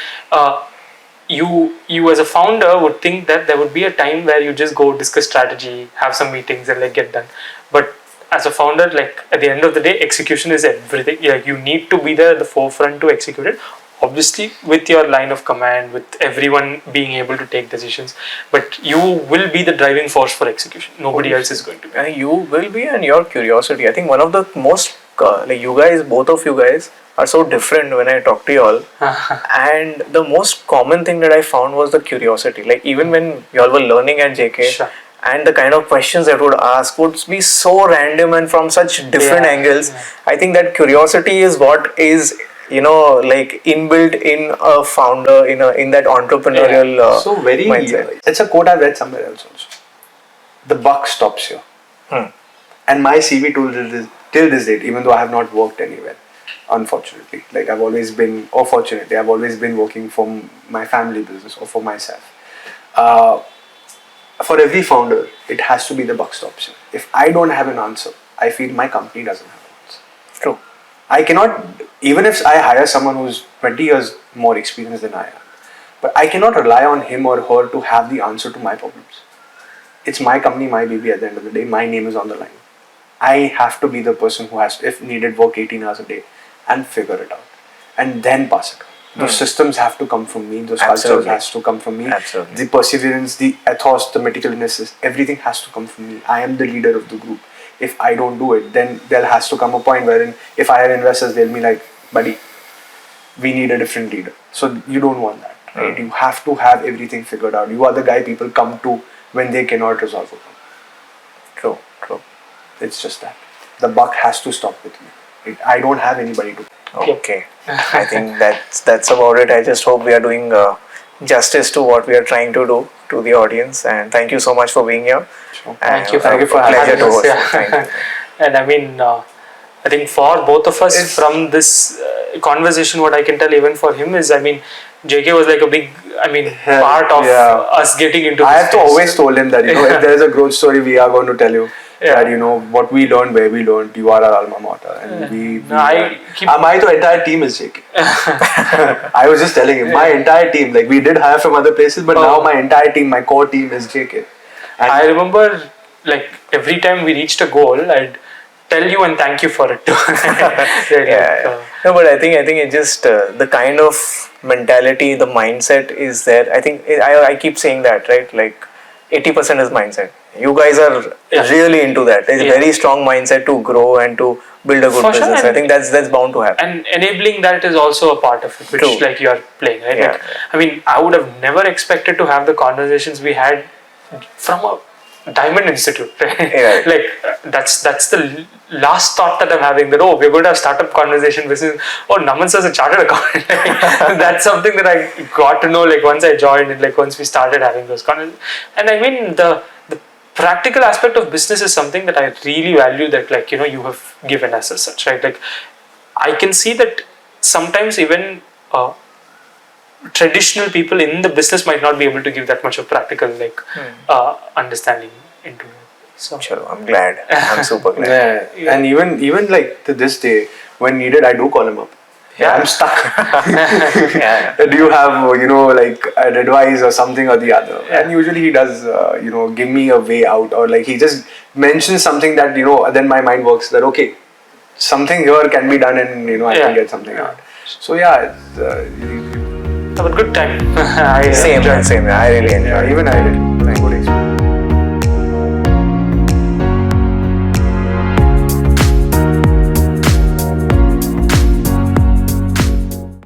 you as a founder would think that there would be a time where you just go discuss strategy, have some meetings, and like get done. But as a founder, like at the end of the day, execution is everything. Like you need to be there at the forefront to execute it. Obviously, with your line of command, with everyone being able to take decisions, but you will be the driving force for execution. Nobody else is going to be. And you will be, and your curiosity. I think one of the most like you guys, both of you guys are so different when I talk to you all. And the most common thing that I found was the curiosity. Like even when you all were learning at JK, Sure. and the kind of questions that would ask would be so random and from such different angles. I think that curiosity is what is like inbuilt in a founder, in that entrepreneurial So very, mindset. it's a quote I've read somewhere else also. The buck stops here. And my CV till this date, even though I have not worked anywhere, unfortunately, like I've always been, or fortunately, I've always been working for my family business or for myself. For every founder, it has to be the buck stops here. If I don't have an answer, I feel my company doesn't have an answer. True. I cannot, even if I hire someone who's 20 years more experienced than I am, but I cannot rely on him or her to have the answer to my problems. It's my company, my baby at the end of the day, my name is on the line. I have to be the person who has, if needed, work 18 hours a day and figure it out and then pass it on. Those systems have to come from me, those cultures has to come from me. Absolutely. The perseverance, the ethos, the meticulousness, everything has to come from me. I am the leader of the group. If I don't do it, then there has to come a point wherein if I have investors, they'll be like, buddy, we need a different leader. So you don't want that, right? You have to have everything figured out. You are the guy people come to when they cannot resolve a problem. True. It's just that. The buck has to stop with me. I don't have anybody to. Okay. I think that's about it. I just hope we are doing justice to what we are trying to do to the audience. And thank you so much for being here. Sure. Thank you for pleasure having to us. host you. Yeah. Thank you. And I mean, I think for both of us from this conversation, what I can tell even for him is, I mean, JK was like a big, part of us getting into I this have to space. always told him that, if there is a growth story, we are going to tell you that, what we learned, where we learned, you are our alma mater. And my entire team is JK. I was just telling him, my entire team, like we did hire from other places, but now my entire team, my core team is JK. And I remember, like, every time we reached a goal, I'd tell you and thank you for it too. No, but I think it just the kind of mentality, the mindset is there. I think I keep saying that, right? Like 80% is mindset. You guys are really into that. It's a very strong mindset to grow and to build a good For business. sure. I think that's bound to happen. And enabling that is also a part of it, which like you are playing, right? Yeah. Like, I mean, I would have never expected to have the conversations we had from a Diamond Institute, right? Yeah. Like that's the last thought that I'm having, that we're going to have startup conversation business. Naman sir's a chartered accountant. That's something that I got to know like once I joined and like once we started having those conversations. And I mean the practical aspect of business is something that I really value, that like you have given us as such, right? Like I can see that sometimes even traditional people in the business might not be able to give that much of practical like understanding into it. So Sure, I'm glad. I'm super glad. yeah. And even like to this day, when needed, I do call him up. Yeah. I'm stuck. Yeah. Do you have like an advice or something or the other? And usually he does give me a way out, or like he just mentions something that then my mind works that okay, something here can be done and I can get something out. So yeah, have a good time. Same. I really enjoyed it. even I did. Good experience.